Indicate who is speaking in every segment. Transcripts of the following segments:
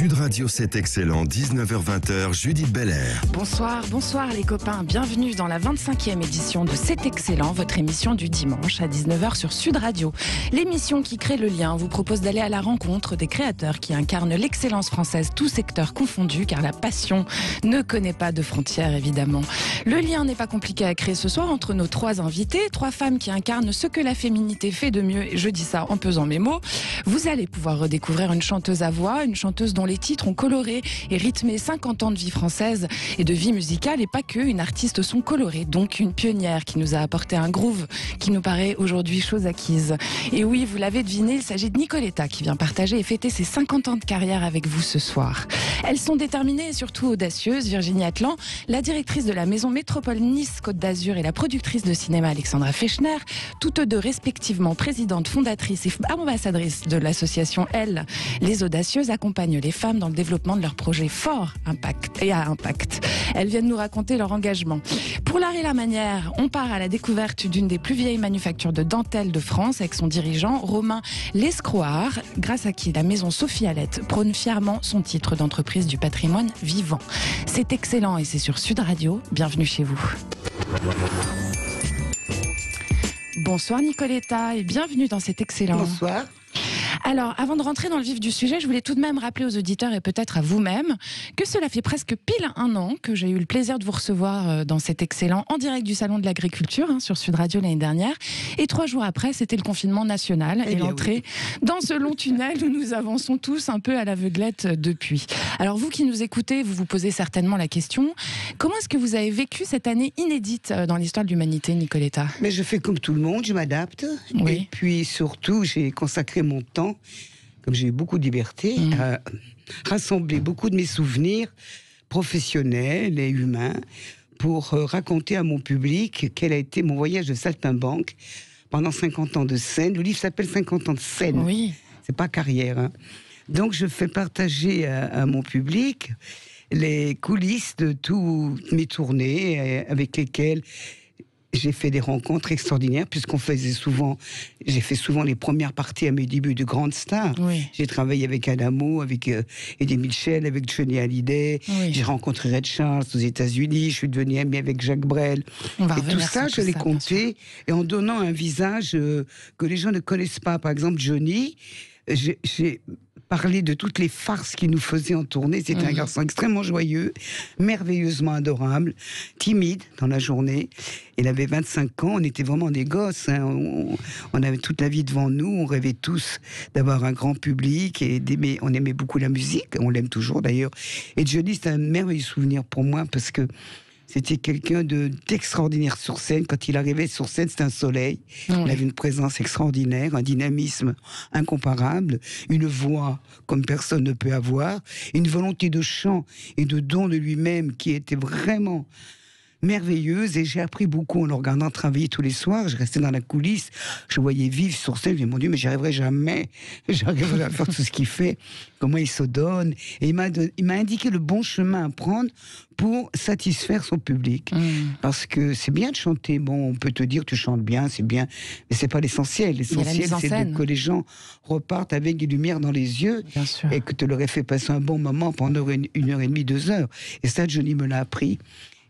Speaker 1: Sud Radio, c'est excellent, 19h-20h, Judith Belair.
Speaker 2: Bonsoir les copains, bienvenue dans la 25e édition de C'est excellent, votre émission du dimanche à 19h sur Sud Radio. L'émission qui crée le lien vous propose d'aller à la rencontre des créateurs qui incarnent l'excellence française, tous secteurs confondus, car la passion ne connaît pas de frontières évidemment. Le lien n'est pas compliqué à créer ce soir entre nos trois invités, trois femmes qui incarnent ce que la féminité fait de mieux, et je dis ça en pesant mes mots. Vous allez pouvoir redécouvrir une chanteuse à voix, une chanteuse dont les titres ont coloré et rythmé 50 ans de vie française et de vie musicale, et pas que, une artiste son coloré, donc une pionnière qui nous a apporté un groove qui nous paraît aujourd'hui chose acquise. Et oui, vous l'avez deviné, il s'agit de Nicoletta qui vient partager et fêter ses 50 ans de carrière avec vous ce soir. Elles sont déterminées et surtout audacieuses. Virginie Atlan, la directrice de la maison Métropole Nice Côte d'Azur, et la productrice de cinéma Alexandra Fechner, toutes deux respectivement présidentes, fondatrices et ambassadrices de l'association Elle, les Audacieuses, accompagnent les femmes dans le développement de leurs projets forts et à impact. Elles viennent nous raconter leur engagement. Pour l'art et la manière, on part à la découverte d'une des plus vieilles manufactures de dentelle de France avec son dirigeant Romain Lescroard, grâce à qui la maison Sophie Alette prône fièrement son titre d'entreprise du patrimoine vivant. C'est excellent et c'est sur Sud Radio. Bienvenue chez vous. Bonsoir Nicoletta et bienvenue dans cet excellent.
Speaker 3: Bonsoir.
Speaker 2: Alors, avant de rentrer dans le vif du sujet, je voulais tout de même rappeler aux auditeurs et peut-être à vous-même que cela fait presque pile un an que j'ai eu le plaisir de vous recevoir dans cet excellent en direct du Salon de l'Agriculture sur Sud Radio l'année dernière. Et 3 jours après, c'était le confinement national et l'entrée dans ce long tunnel où nous avançons tous un peu à l'aveuglette depuis. Alors vous qui nous écoutez, vous vous posez certainement la question, comment est-ce que vous avez vécu cette année inédite dans l'histoire de l'humanité, Nicoletta ?
Speaker 3: Mais je fais comme tout le monde, je m'adapte.
Speaker 2: Oui.
Speaker 3: Et puis surtout, j'ai consacré mon temps, comme j'ai eu beaucoup de liberté, à rassembler beaucoup de mes souvenirs professionnels et humains pour raconter à mon public quel a été mon voyage de saltimbanque pendant 50 ans de scène. Le livre s'appelle 50 ans de scène.
Speaker 2: Oui.
Speaker 3: C'est pas carrière. Donc je fais partager à mon public les coulisses de toutes mes tournées avec lesquelles j'ai fait des rencontres extraordinaires, puisqu'on faisait souvent, j'ai fait souvent les premières parties à mes débuts de grandes stars.
Speaker 2: Oui.
Speaker 3: J'ai travaillé avec Adamo, avec Eddie Mitchell, avec Johnny Hallyday.
Speaker 2: Oui.
Speaker 3: J'ai rencontré Ray Charles aux États-Unis. Je suis devenue amie avec Jacques Brel.
Speaker 2: On va
Speaker 3: Et tout ça, je l'ai compté, et en donnant un visage que les gens ne connaissent pas. Par exemple, Johnny, j'ai parlé de toutes les farces qu'il nous faisait en tournée. C'était un garçon extrêmement joyeux, merveilleusement adorable, timide dans la journée. Il avait 25 ans, on était vraiment des gosses. On avait toute la vie devant nous, on rêvait tous d'avoir un grand public et d'aimer. On aimait beaucoup la musique, on l'aime toujours d'ailleurs. Et Johnny, c'est un merveilleux souvenir pour moi parce que c'était quelqu'un d'extraordinaire sur scène. Quand il arrivait sur scène, c'était un soleil. Il avait une présence extraordinaire, un dynamisme incomparable, une voix comme personne ne peut avoir, une volonté de chant et de don de lui-même qui était vraiment merveilleuse. Et j'ai appris beaucoup en le regardant travailler tous les soirs. Je restais dans la coulisse, je voyais vivre sur scène. Je me dis, mon Dieu, mais j'y arriverai jamais. J'arriverai à faire tout ce qu'il fait, comment il se donne. Et il m'a indiqué le bon chemin à prendre pour satisfaire son public. Parce que c'est bien de chanter. Bon, on peut te dire, tu chantes bien, c'est bien, mais c'est pas l'essentiel. L'essentiel, c'est que les gens repartent avec des lumières dans les yeux et que tu leur aies fait passer un bon moment pendant 1h30, 2 heures. Et ça, Johnny me l'a appris.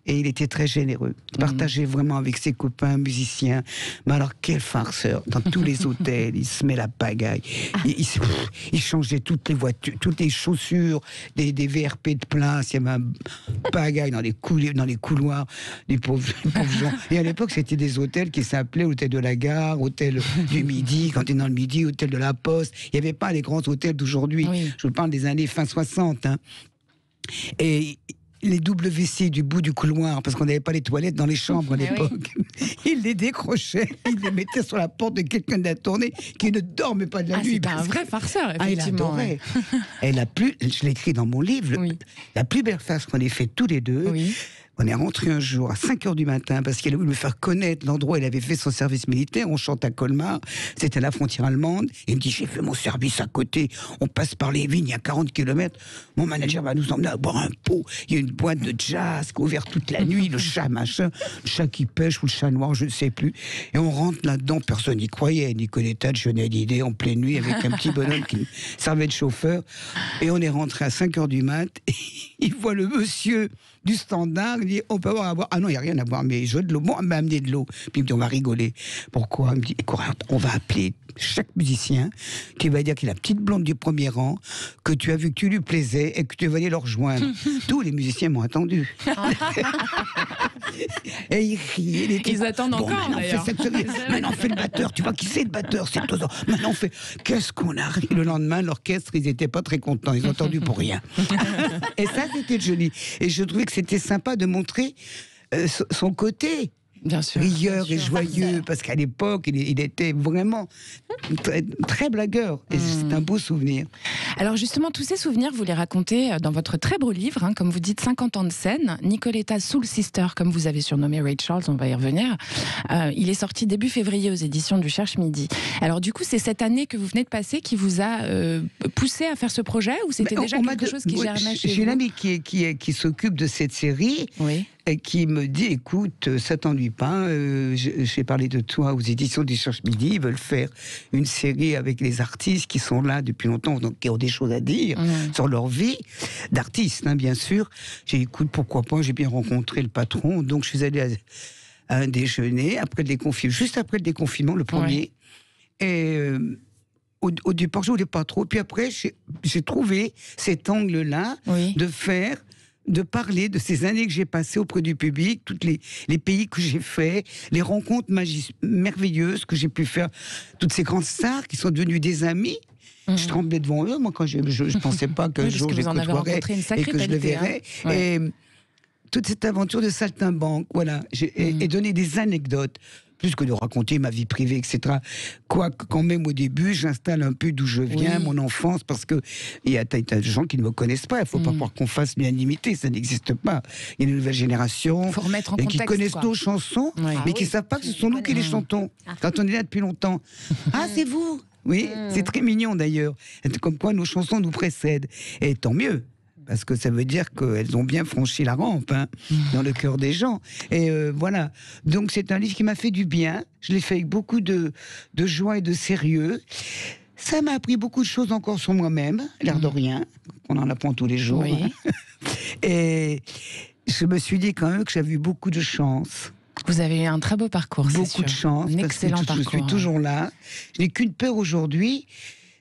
Speaker 3: Et il était très généreux. Il partageait vraiment avec ses copains musiciens. Mais alors, quel farceur. Dans tous les hôtels, il se met la pagaille. Il changeait toutes les voitures, toutes les chaussures, des VRP de place. Il y avait un pagaille dans les couloirs des pauvres gens. Et à l'époque, c'était des hôtels qui s'appelaient Hôtel de la Gare, Hôtel du Midi, quand tu es dans le Midi, Hôtel de la Poste. Il n'y avait pas les grands hôtels d'aujourd'hui. Oui. Je vous parle des années fin 60. Et les WC du bout du couloir, parce qu'on n'avait pas les toilettes dans les chambres à l'époque. Il les décrochait, il les mettait sur la porte de quelqu'un de la tournée qui ne dormait pas de la nuit.
Speaker 2: C'était un vrai farceur, effectivement.
Speaker 3: Il adorait. Et je l'ai écrit dans mon livre, la plus belle farce qu'on ait fait tous les deux. On est rentré un jour à 5h du matin parce qu'il a voulu me faire connaître l'endroit où il avait fait son service militaire. On chante à Colmar, c'était à la frontière allemande. Il me dit, j'ai fait mon service à côté, on passe par les vignes, il y a 40 km. Mon manager va nous emmener à boire un pot. Il y a une boîte de jazz qui est ouverte toute la nuit, le chat machin, le chat qui pêche ou le chat noir, je ne sais plus. Et on rentre là-dedans, personne n'y croyait. Nicoletta, Johnny Hallyday, en pleine nuit, avec un petit bonhomme qui servait de chauffeur. Et on est rentré à 5h du mat. Et il voit le monsieur du standard, il dit, on peut avoir à boire. Ah non, il n'y a rien à boire, mais je veux de l'eau. Bon, on m'a amené de l'eau. Puis il me dit, on va rigoler. Pourquoi? Il me dit, écoute, on va appeler chaque musicien qui va dire qu'il est la petite blonde du premier rang, que tu as vu que tu lui plaisais et que tu vas aller le rejoindre. Tous les musiciens m'ont attendu. Et ils riaient.
Speaker 2: Ils attendent encore, d'ailleurs.
Speaker 3: Maintenant, on fait le batteur. Tu vois qui c'est le batteur? C'est toi. Maintenant, on fait... Qu'est-ce qu'on a ri? Le lendemain, l'orchestre, ils n'étaient pas très contents. Ils ont entendu pour rien. Et ça, c'était joli. Et je trouvais que c'était sympa de montrer son côté.
Speaker 2: Bien sûr,
Speaker 3: rieur
Speaker 2: bien
Speaker 3: et
Speaker 2: sûr.
Speaker 3: joyeux, parce qu'à l'époque, il était vraiment très, très blagueur. Et c'est un beau souvenir.
Speaker 2: Alors justement, tous ces souvenirs, vous les racontez dans votre très beau livre, hein, comme vous dites, 50 ans de scène, Nicoletta Soul Sister, comme vous avez surnommé Ray Charles, on va y revenir. Il est sorti début février aux éditions du Cherche Midi. Alors du coup, c'est cette année que vous venez de passer qui vous a poussé à faire ce projet, ou c'était déjà quelque chose qui germait chez vous?
Speaker 3: J'ai une amie qui s'occupe de cette série.
Speaker 2: Oui.
Speaker 3: Et qui me dit, écoute, ça t'ennuie pas, j'ai parlé de toi aux éditions du Cherche Midi, ils veulent faire une série avec les artistes qui sont là depuis longtemps, donc qui ont des choses à dire sur leur vie, d'artistes, hein, bien sûr. J'ai dit, écoute, pourquoi pas, j'ai bien rencontré le patron, donc je suis allée à un déjeuner, juste après le déconfinement, le premier, et... Au départ, je voulais pas trop. Puis après, j'ai trouvé cet angle-là de parler de ces années que j'ai passées auprès du public, tous les pays que j'ai faits, les rencontres merveilleuses que j'ai pu faire, toutes ces grandes stars qui sont devenues des amis. Je tremblais devant eux, moi, quand je ne pensais pas qu'un jour je les côtoierais et que je le verrais.
Speaker 2: Hein.
Speaker 3: Et toute cette aventure de saltimbanque, voilà, et donner des anecdotes, plus que de raconter ma vie privée, etc. Quoique, quand même, au début, j'installe un peu d'où je viens, mon enfance, parce que il y a des gens qui ne me connaissent pas. Il ne faut pas croire qu'on fasse l'unanimité, ça n'existe pas. Il y a une nouvelle génération qui connaissent nos chansons, mais qui ne savent pas que ce sont nous qui les chantons. Quand on est là depuis longtemps. Ah, c'est vous? Oui, c'est très mignon d'ailleurs. Comme quoi nos chansons nous précèdent. Et tant mieux. Parce que ça veut dire qu'elles ont bien franchi la rampe, hein, dans le cœur des gens. Et voilà. Donc c'est un livre qui m'a fait du bien. Je l'ai fait avec beaucoup de joie et de sérieux. Ça m'a appris beaucoup de choses encore sur moi-même, l'air de rien. On en apprend tous les jours.
Speaker 2: Oui.
Speaker 3: Et je me suis dit quand même que j'avais eu beaucoup de chance.
Speaker 2: Vous avez eu un très beau parcours, c'est sûr.
Speaker 3: Beaucoup de chance.
Speaker 2: Un excellent parcours.
Speaker 3: Je suis toujours là. Je n'ai qu'une peur aujourd'hui.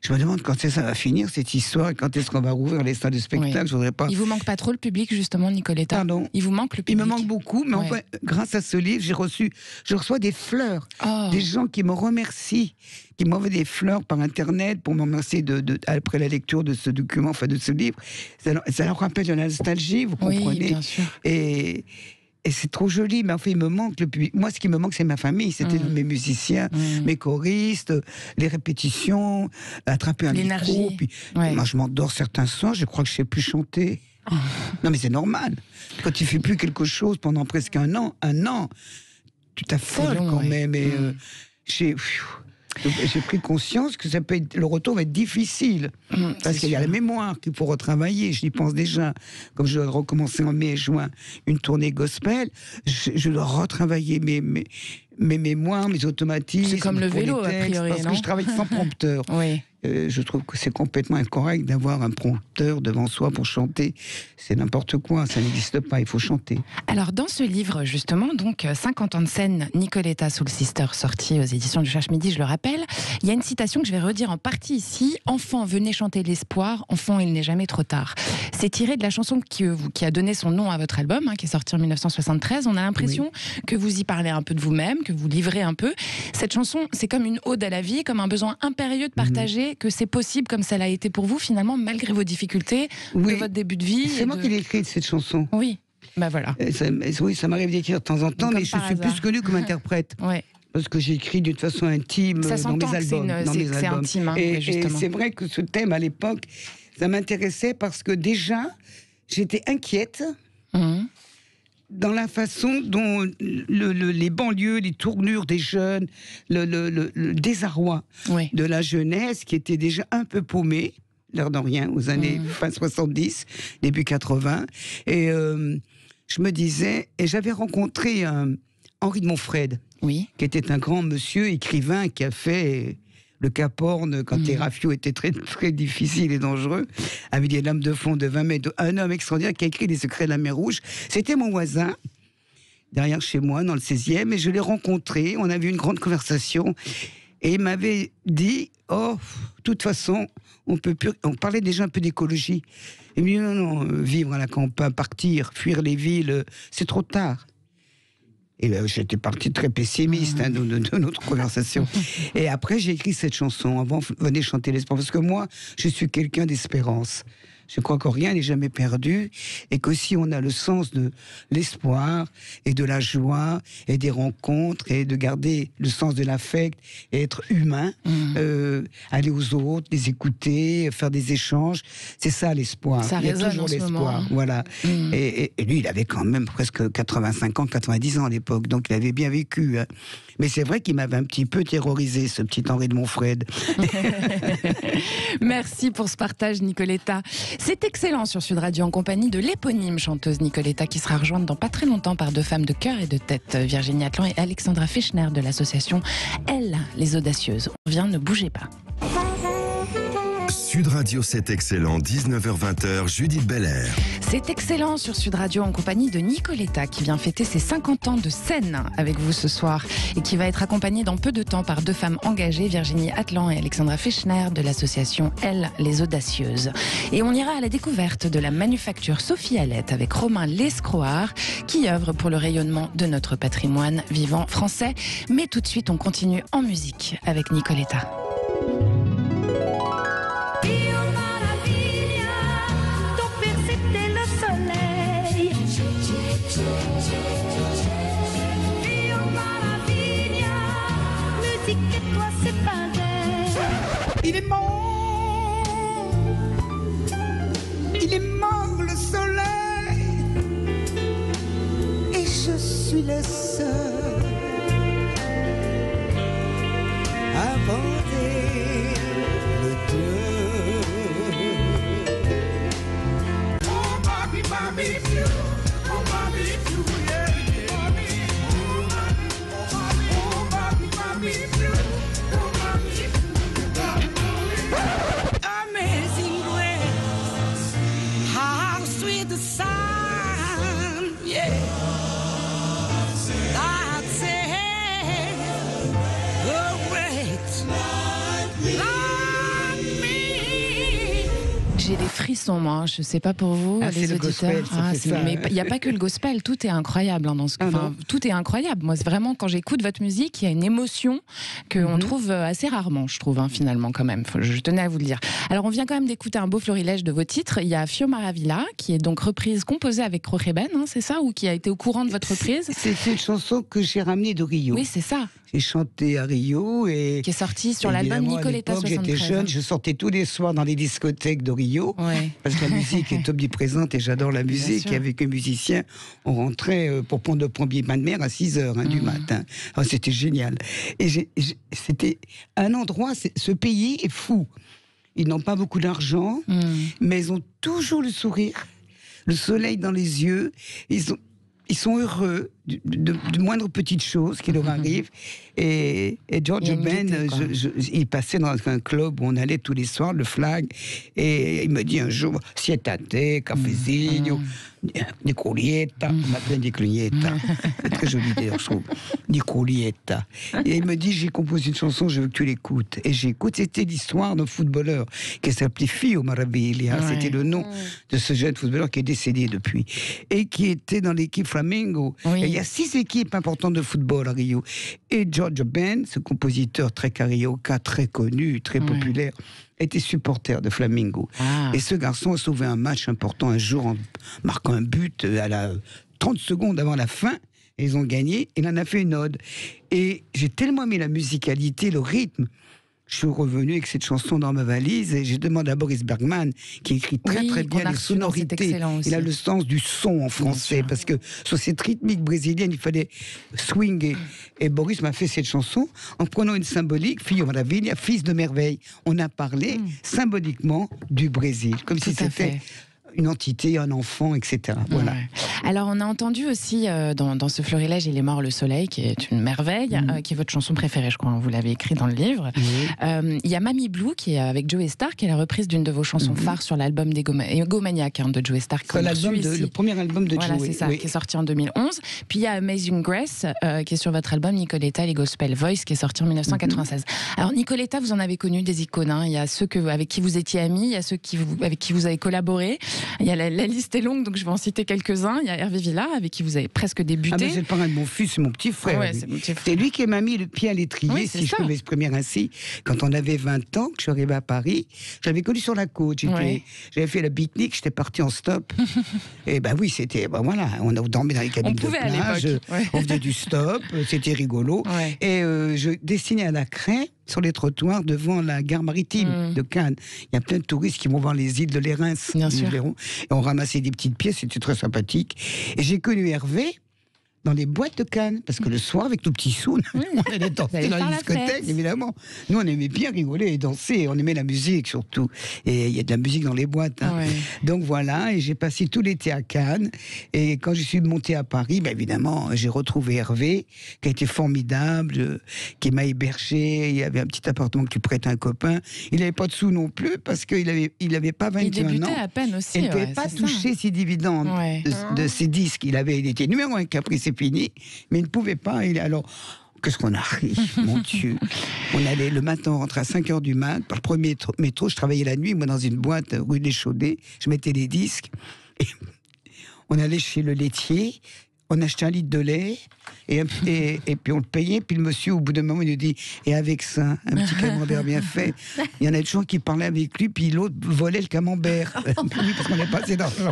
Speaker 3: Je me demande quand ça va finir, cette histoire, et quand est-ce qu'on va rouvrir les salles de spectacle. Je voudrais pas...
Speaker 2: Il vous manque pas trop le public, justement, Nicoletta?
Speaker 3: Pardon?
Speaker 2: Il vous manque le public?
Speaker 3: Il me manque beaucoup, mais enfin, grâce à ce livre, je reçois des fleurs. Des gens qui me remercient, qui m'envoient des fleurs par Internet pour me remercier après la lecture de ce document, enfin de ce livre. Ça leur rappelle de la nostalgie, vous comprenez?
Speaker 2: Oui, bien sûr.
Speaker 3: Et c'est trop joli, mais enfin, il me manque le public. Moi, ce qui me manque, c'est ma famille. C'était mes musiciens, mes choristes, les répétitions, attraper un micro. Puis, moi, je m'endors certains soirs, je crois que je ne sais plus chanter. Non, mais c'est normal. Quand tu ne fais plus quelque chose pendant presque un an, tu t'affoles quand même. Et j'ai pris conscience que le retour va être difficile. Parce qu'il y a la mémoire qu'il faut retravailler. Je y pense déjà. Comme je dois recommencer en mai et juin une tournée gospel, je dois retravailler mes mémoires, mes automatismes.
Speaker 2: C'est comme le vélo, a priori,
Speaker 3: parce que je travaille sans prompteur. Je trouve que c'est complètement incorrect d'avoir un prompteur devant soi pour chanter. C'est n'importe quoi, ça n'existe pas, il faut chanter.
Speaker 2: Alors, dans ce livre, justement, donc 50 ans de scène, Nicoletta Soul Sister, sorti aux éditions du Cherche Midi, je le rappelle, il y a une citation que je vais redire en partie ici. « Enfant, venez chanter l'espoir, enfant, il n'est jamais trop tard ». C'est tiré de la chanson qui a donné son nom à votre album, hein, qui est sorti en 1973. On a l'impression que vous y parlez un peu de vous-même, que vous livrez un peu. Cette chanson, c'est comme une ode à la vie, comme un besoin impérieux de partager que c'est possible, comme ça l'a été pour vous, finalement, malgré vos difficultés de votre début de vie.
Speaker 3: C'est moi qui l'ai écrite, cette chanson.
Speaker 2: Oui, bah voilà.
Speaker 3: Ça m'arrive d'écrire de temps en temps, mais je suis plus connue comme interprète. Parce que j'écris d'une façon intime dans mes albums.
Speaker 2: C'est intime, hein,
Speaker 3: et c'est vrai que ce thème, à l'époque, ça m'intéressait parce que déjà, j'étais inquiète dans la façon dont les banlieues, les tournures des jeunes, le désarroi de la jeunesse qui était déjà un peu paumée, l'air de rien, aux années fin 70, début 80. Et je me disais, et j'avais rencontré Henri de Montfred, qui était un grand monsieur écrivain qui a fait le Cap Horn quand les rafios étaient très, très difficiles et dangereux, avec des lames de fond de 20 mètres. Un homme extraordinaire qui a écrit Les Secrets de la mer Rouge. C'était mon voisin, derrière chez moi, dans le 16e, et je l'ai rencontré. On avait eu une grande conversation. Et il m'avait dit, de toute façon, on parlait déjà un peu d'écologie. Il me dit, non, vivre à la campagne, partir, fuir les villes, c'est trop tard. Et j'étais parti très pessimiste de notre conversation. Et après, j'ai écrit cette chanson. Avant, venez chanter l'espoir. Parce que moi, je suis quelqu'un d'espérance. Je crois que rien n'est jamais perdu. Et qu'aussi, on a le sens de l'espoir et de la joie et des rencontres et de garder le sens de l'affect et être humain. Aller aux autres, les écouter, faire des échanges. C'est ça l'espoir.
Speaker 2: Ça résonne
Speaker 3: toujours
Speaker 2: en ce
Speaker 3: l'espoir.
Speaker 2: moment.
Speaker 3: Voilà. Et lui, il avait quand même presque 85 ans, 90 ans à l'époque. Donc, il avait bien vécu. Hein. Mais c'est vrai qu'il m'avait un petit peu terrorisé, ce petit Henri de Montfred.
Speaker 2: Merci pour ce partage, Nicoletta. C'est excellent sur Sud Radio en compagnie de l'éponyme chanteuse Nicoletta qui sera rejointe dans pas très longtemps par deux femmes de cœur et de tête, Virginie Atlan et Alexandra Fechner de l'association Elle, les Audacieuses. On revient, ne bougez pas.
Speaker 1: Sud Radio, c'est excellent, 19h-20h, Judith Belair.
Speaker 2: C'est excellent sur Sud Radio en compagnie de Nicoletta qui vient fêter ses 50 ans de scène avec vous ce soir et qui va être accompagnée dans peu de temps par deux femmes engagées, Virginie Atlan et Alexandra Fechner de l'association Elle, les Audacieuses. Et on ira à la découverte de la manufacture Sophie Alette avec Romain Lescroard qui œuvre pour le rayonnement de notre patrimoine vivant français. Mais tout de suite, on continue en musique avec Nicoletta.
Speaker 3: Il est mort le soleil, et je suis le seul à bander le deuil. Oh, Bobby, Bobby, oh, Bobby, yeah, yeah. Oh, Bobby, Bobby, oh, Bobby, amazing grace, how sweet the sound, yeah. I'd say, oh, wait, like me.
Speaker 2: J'ai des frissons, moi. Je sais pas pour vous, les
Speaker 3: c'est
Speaker 2: auditeurs.
Speaker 3: le gospel,
Speaker 2: Mais il n'y a pas que le gospel. Tout est incroyable dans ce. Tout est incroyable. Moi, c'est vraiment quand j'écoute votre musique, il y a une émotion qu'on trouve assez rarement, je trouve, finalement, quand même. Je tenais à vous le dire. Alors, on vient quand même d'écouter un beau florilège de vos titres. Il y a Fio Maravilla, qui est donc composée avec Jorge Ben, c'est ça, ou qui a été au courant de votre reprise.
Speaker 3: C'est une chanson que j'ai ramenée de Rio.
Speaker 2: Oui, c'est ça.
Speaker 3: J'ai chanté à Rio et
Speaker 2: qui est sorti sur l'album Nicoletta 73.
Speaker 3: J'étais jeune, je sortais tous les soirs dans les discothèques de Rio, parce que la musique est omniprésente et j'adore la musique. Et avec un musicien, on rentrait pour prendre le premier bain de mer à 6h du matin. Alors, c'était génial. Et c'était un endroit, ce pays est fou. Ils n'ont pas beaucoup d'argent, mais ils ont toujours le sourire, le soleil dans les yeux. Ils sont heureux de moindres petites choses qui leur arrivent. Et George Ben, il passait dans un club où on allait tous les soirs, le Flag, et il me dit un jour, sietate, cafezinho, Nicolietta, on m'appelle Nicolietta. C'est très joli d'ailleurs, je trouve. Nicolietta. Et il me dit, j'ai composé une chanson, je veux que tu l'écoutes. Et j'écoute, c'était l'histoire d'un footballeur qui s'appelait Fio Maravilla. C'était le nom de ce jeune footballeur qui est décédé depuis. Et qui était dans l'équipe Flamengo. Et il y a 6 équipes importantes de football à Rio. Et George Ben, ce compositeur très carioca, très connu, très populaire, était supporter de Flamengo. Et ce garçon a sauvé un match important un jour en marquant un but à la 30 secondes avant la fin. Et ils ont gagné. Il en a fait une ode. Et j'ai tellement aimé la musicalité, le rythme, je suis revenu avec cette chanson dans ma valise et j'ai demandé à Boris Bergman, qui écrit très bien les sonorités. Il a le sens du son en français, parce que sur cette rythmique brésilienne, il fallait swinguer. Et Boris m'a fait cette chanson en prenant une symbolique, Filho Maravilha, fils de merveille. On a parlé symboliquement du Brésil, comme si c'était une entité, un enfant, etc. Voilà.
Speaker 2: Ouais. Alors, on a entendu aussi dans ce florilège, Il est mort le soleil, qui est une merveille, qui est votre chanson préférée, je crois, vous l'avez écrit dans le livre. Il y a Mamie Blue, qui est avec Joey Starr, qui est la reprise d'une de vos chansons phares sur l'album Egomaniac de Joey Starr.
Speaker 3: C'est le premier album de Joey.
Speaker 2: Voilà, c'est ça, qui est sorti en 2011. Puis il y a Amazing Grace, qui est sur votre album Nicoletta, les Gospel Voice, qui est sorti en 1996. Alors, Nicoletta, vous en avez connu des icônes. Il y a ceux avec qui vous étiez amis, il y a ceux avec qui vous avez collaboré. Il y a la liste est longue, donc je vais en citer quelques-uns. Il y a Hervé Villard, avec qui vous avez presque débuté.
Speaker 3: Ah, mais c'est le parrain de mon fils, c'est mon petit frère.
Speaker 2: Ouais, c'est mon petit frère.
Speaker 3: C'est lui qui m'a mis le pied à l'étrier, si je peux m'exprimer ainsi. Quand on avait 20 ans, que je suis arrivé à Paris, j'avais connu sur la côte. J'avais fait la beatnik, j'étais parti en stop. Et ben oui, c'était. Ben voilà, on dormait dans les cabines de plage, on faisait du stop, c'était rigolo. Et je dessinais à la craie sur les trottoirs devant la gare maritime de Cannes. Il y a plein de touristes qui vont voir les îles de l'Érins.
Speaker 2: Bien sûr.
Speaker 3: Et on ramassait des petites pièces, c'était très sympathique. Et j'ai connu Hervé dans les boîtes de Cannes, parce que le soir, avec nos petits sous, on allait danser dans les discothèques, évidemment. Nous, on aimait bien rigoler et danser, on aimait la musique surtout. Et il y a de la musique dans les boîtes. Donc voilà, et j'ai passé tout l'été à Cannes. Et quand je suis monté à Paris, ben évidemment, j'ai retrouvé Hervé, qui a été formidable, qui m'a hébergé. Il y avait un petit appartement que tu prêtes à un copain. Il n'avait pas de sous non plus, parce qu'il avait pas 21 ans.
Speaker 2: Il débutait à peine aussi.
Speaker 3: Il ne pouvait pas toucher ses dividendes de ses disques. Il était numéro 1 Caprice, c'est fini, mais il ne pouvait pas. Alors, qu'est-ce qu'on a ri, mon Dieu. On allait le matin, on rentrait à 5h du mat, par le premier métro, je travaillais la nuit, moi, dans une boîte rue des Chaudets, je mettais les disques, et on allait chez le laitier, on achetait un litre de lait, et puis on le payait, puis le monsieur, au bout d'un moment, il nous dit, et avec ça, un petit camembert bien fait, il y en a toujours qui parlaient avec lui, puis l'autre volait le camembert. Oui, parce qu'on n'avait pas assez d'argent.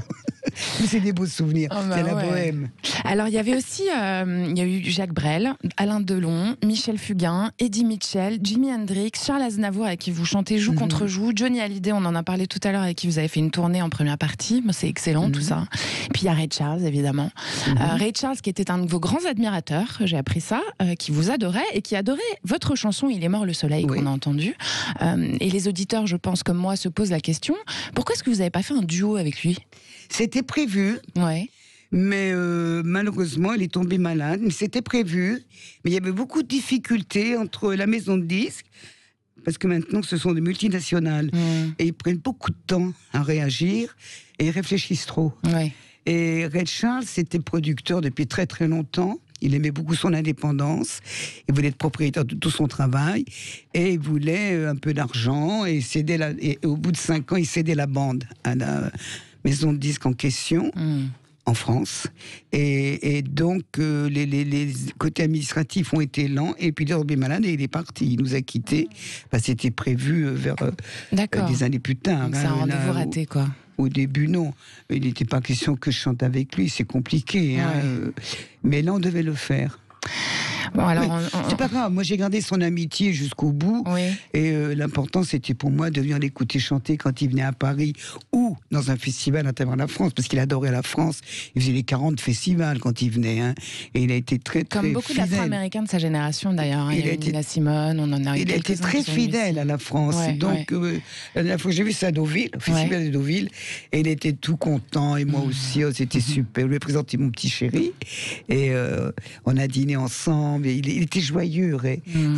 Speaker 3: Mais c'est des beaux souvenirs, c'est la bohème.
Speaker 2: Alors, il y avait aussi, il y a eu Jacques Brel, Alain Delon, Michel Fugain, Eddie Mitchell, Jimi Hendrix, Charles Aznavour, avec qui vous chantez joue contre joue, Johnny Hallyday, on en a parlé tout à l'heure, avec qui vous avez fait une tournée en première partie, c'est excellent tout ça. Puis il y a Ray Charles, évidemment. Ray Charles, qui était un de vos grands admirateurs, j'ai appris ça, qui vous adorait et qui adorait votre chanson Il est mort le soleil, qu'on a entendu. Et les auditeurs, je pense, comme moi, se posent la question, pourquoi est-ce que vous n'avez pas fait un duo avec lui ?
Speaker 3: C'était prévu. Mais malheureusement, il est tombé malade. Mais c'était prévu. Mais il y avait beaucoup de difficultés entre la maison de disques, parce que maintenant, ce sont des multinationales. Et ils prennent beaucoup de temps à réagir et ils réfléchissent trop. Et Ray Charles, c'était producteur depuis très très longtemps. Il aimait beaucoup son indépendance. Il voulait être propriétaire de tout son travail. Et il voulait un peu d'argent. Et au bout de 5 ans, il cédait la bande à la maison de disques en question, en France. Et donc, les côtés administratifs ont été lents. Et puis, il est tombé malade et il est parti. Il nous a quittés. C'était prévu vers des années plus tard.
Speaker 2: C'est un rendez-vous raté, quoi.
Speaker 3: Au début, non. Il n'était pas question que je chante avec lui. C'est compliqué. Mais là, on devait le faire.
Speaker 2: Bon, alors
Speaker 3: c'est pas grave, moi j'ai gardé son amitié jusqu'au bout, et l'important c'était pour moi de venir l'écouter chanter quand il venait à Paris ou dans un festival à travers la France, parce qu'il adorait la France. Il faisait les 40 festivals quand il venait, et il a été très très
Speaker 2: comme beaucoup
Speaker 3: fidèle.
Speaker 2: d'Afro-Américains de sa génération d'ailleurs. Il y a eu Nina Simone, on en a eu.
Speaker 3: Il a été très fidèle à la France. Donc la dernière fois que j'ai vu ça à Deauville, au festival de Deauville, et il était tout content, et moi aussi, c'était super. Je lui ai présenté mon petit chéri, et on a dîné ensemble. Il était joyeux,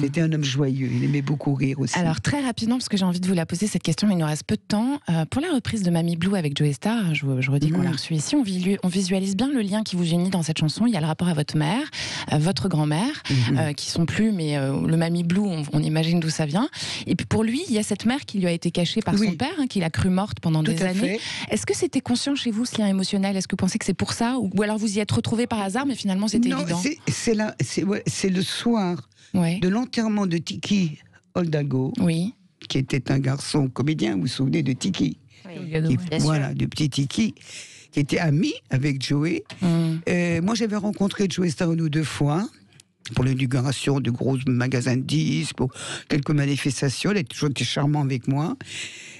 Speaker 3: c'était un homme joyeux, il aimait beaucoup rire aussi.
Speaker 2: Alors très rapidement, parce que j'ai envie de vous la poser cette question, mais il nous reste peu de temps, pour la reprise de Mamie Blue avec Joey Starr, je redis qu'on l'a reçue ici, on visualise bien le lien qui vous unit dans cette chanson. Il y a le rapport à votre mère, votre grand-mère, qui sont plus, mais le Mamie Blue, on imagine d'où ça vient. Et puis pour lui, il y a cette mère qui lui a été cachée par son père, qu'il a cru morte pendant des années. Est-ce que c'était conscient chez vous, ce lien émotionnel? Est-ce que vous pensez que c'est pour ça, ou alors vous y êtes retrouvé par hasard, mais finalement c'était évident?
Speaker 3: C'est le soir de l'enterrement de Tiki Oldago, qui était un garçon comédien, vous vous souvenez de Tiki, de petit Tiki, qui était ami avec Joey. Moi j'avais rencontré Joey Starr une ou deux fois, pour l'inauguration de gros magasins de disques, pour quelques manifestations. Elle a toujours été charmante avec moi.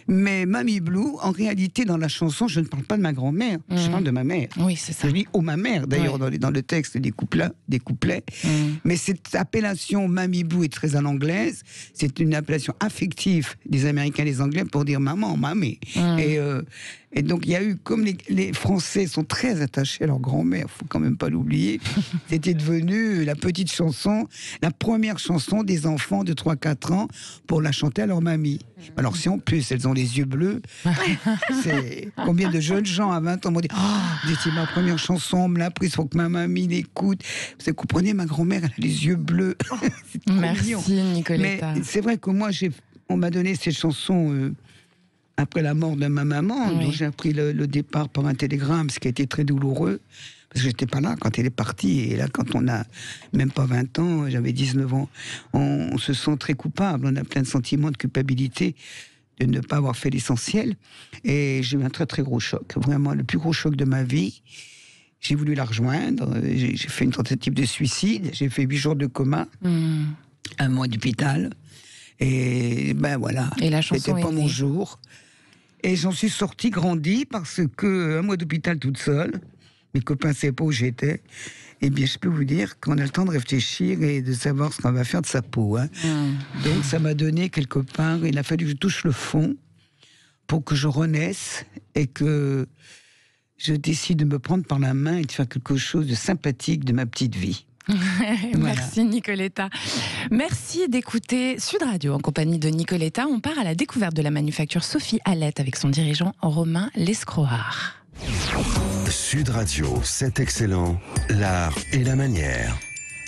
Speaker 3: Mais Mamie Blue, en réalité, dans la chanson, je ne parle pas de ma grand-mère, je parle de ma mère.
Speaker 2: Oui, c'est ça.
Speaker 3: Je dis oh ma mère, d'ailleurs, dans le texte des couplets. Mais cette appellation Mamie Blue est très à l'anglaise. C'est une appellation affective des Américains et des Anglais pour dire maman, mamie. Et donc, il y a eu, comme les Français sont très attachés à leur grand-mère, faut quand même pas l'oublier, c'était devenu la petite chanson, la première chanson des enfants de 3-4 ans pour la chanter à leur mamie. Alors, si en plus, elles ont les yeux bleus, c'est combien de jeunes gens à 20 ans m'ont dit c'est ma première chanson, on me l'a prise, faut que ma mamie l'écoute. Vous comprenez, ma grand-mère, elle a les yeux bleus.
Speaker 2: Merci, Nicoletta.
Speaker 3: Mais c'est vrai que moi, on m'a donné cette chanson... après la mort de ma maman, dont j'ai appris le départ par un télégramme, ce qui a été très douloureux, parce que j'étais pas là quand elle est partie, et là, quand on a même pas 20 ans, j'avais 19 ans, on se sent très coupable, on a plein de sentiments de culpabilité de ne pas avoir fait l'essentiel, et j'ai eu un très très gros choc, vraiment le plus gros choc de ma vie. J'ai voulu la rejoindre, j'ai fait une tentative de suicide, j'ai fait 8 jours de coma, 1 mois d'hôpital, et ben voilà,
Speaker 2: et la chanson
Speaker 3: c'était pas mon jour. Et j'en suis sortie grandie parce que 1 mois d'hôpital toute seule, mes copains ne savaient pas où j'étais. Eh bien, je peux vous dire qu'on a le temps de réfléchir et de savoir ce qu'on va faire de sa peau. Donc, ça m'a donné quelque part. Il a fallu que je touche le fond pour que je renaisse et que je décide de me prendre par la main et de faire quelque chose de sympathique de ma petite vie.
Speaker 2: Merci Nicoletta. Merci d'écouter Sud Radio en compagnie de Nicoletta. On part à la découverte de la manufacture Sophie Hallette avec son dirigeant Romain Lescroart.
Speaker 1: Sud Radio, c'est excellent, l'art et la manière.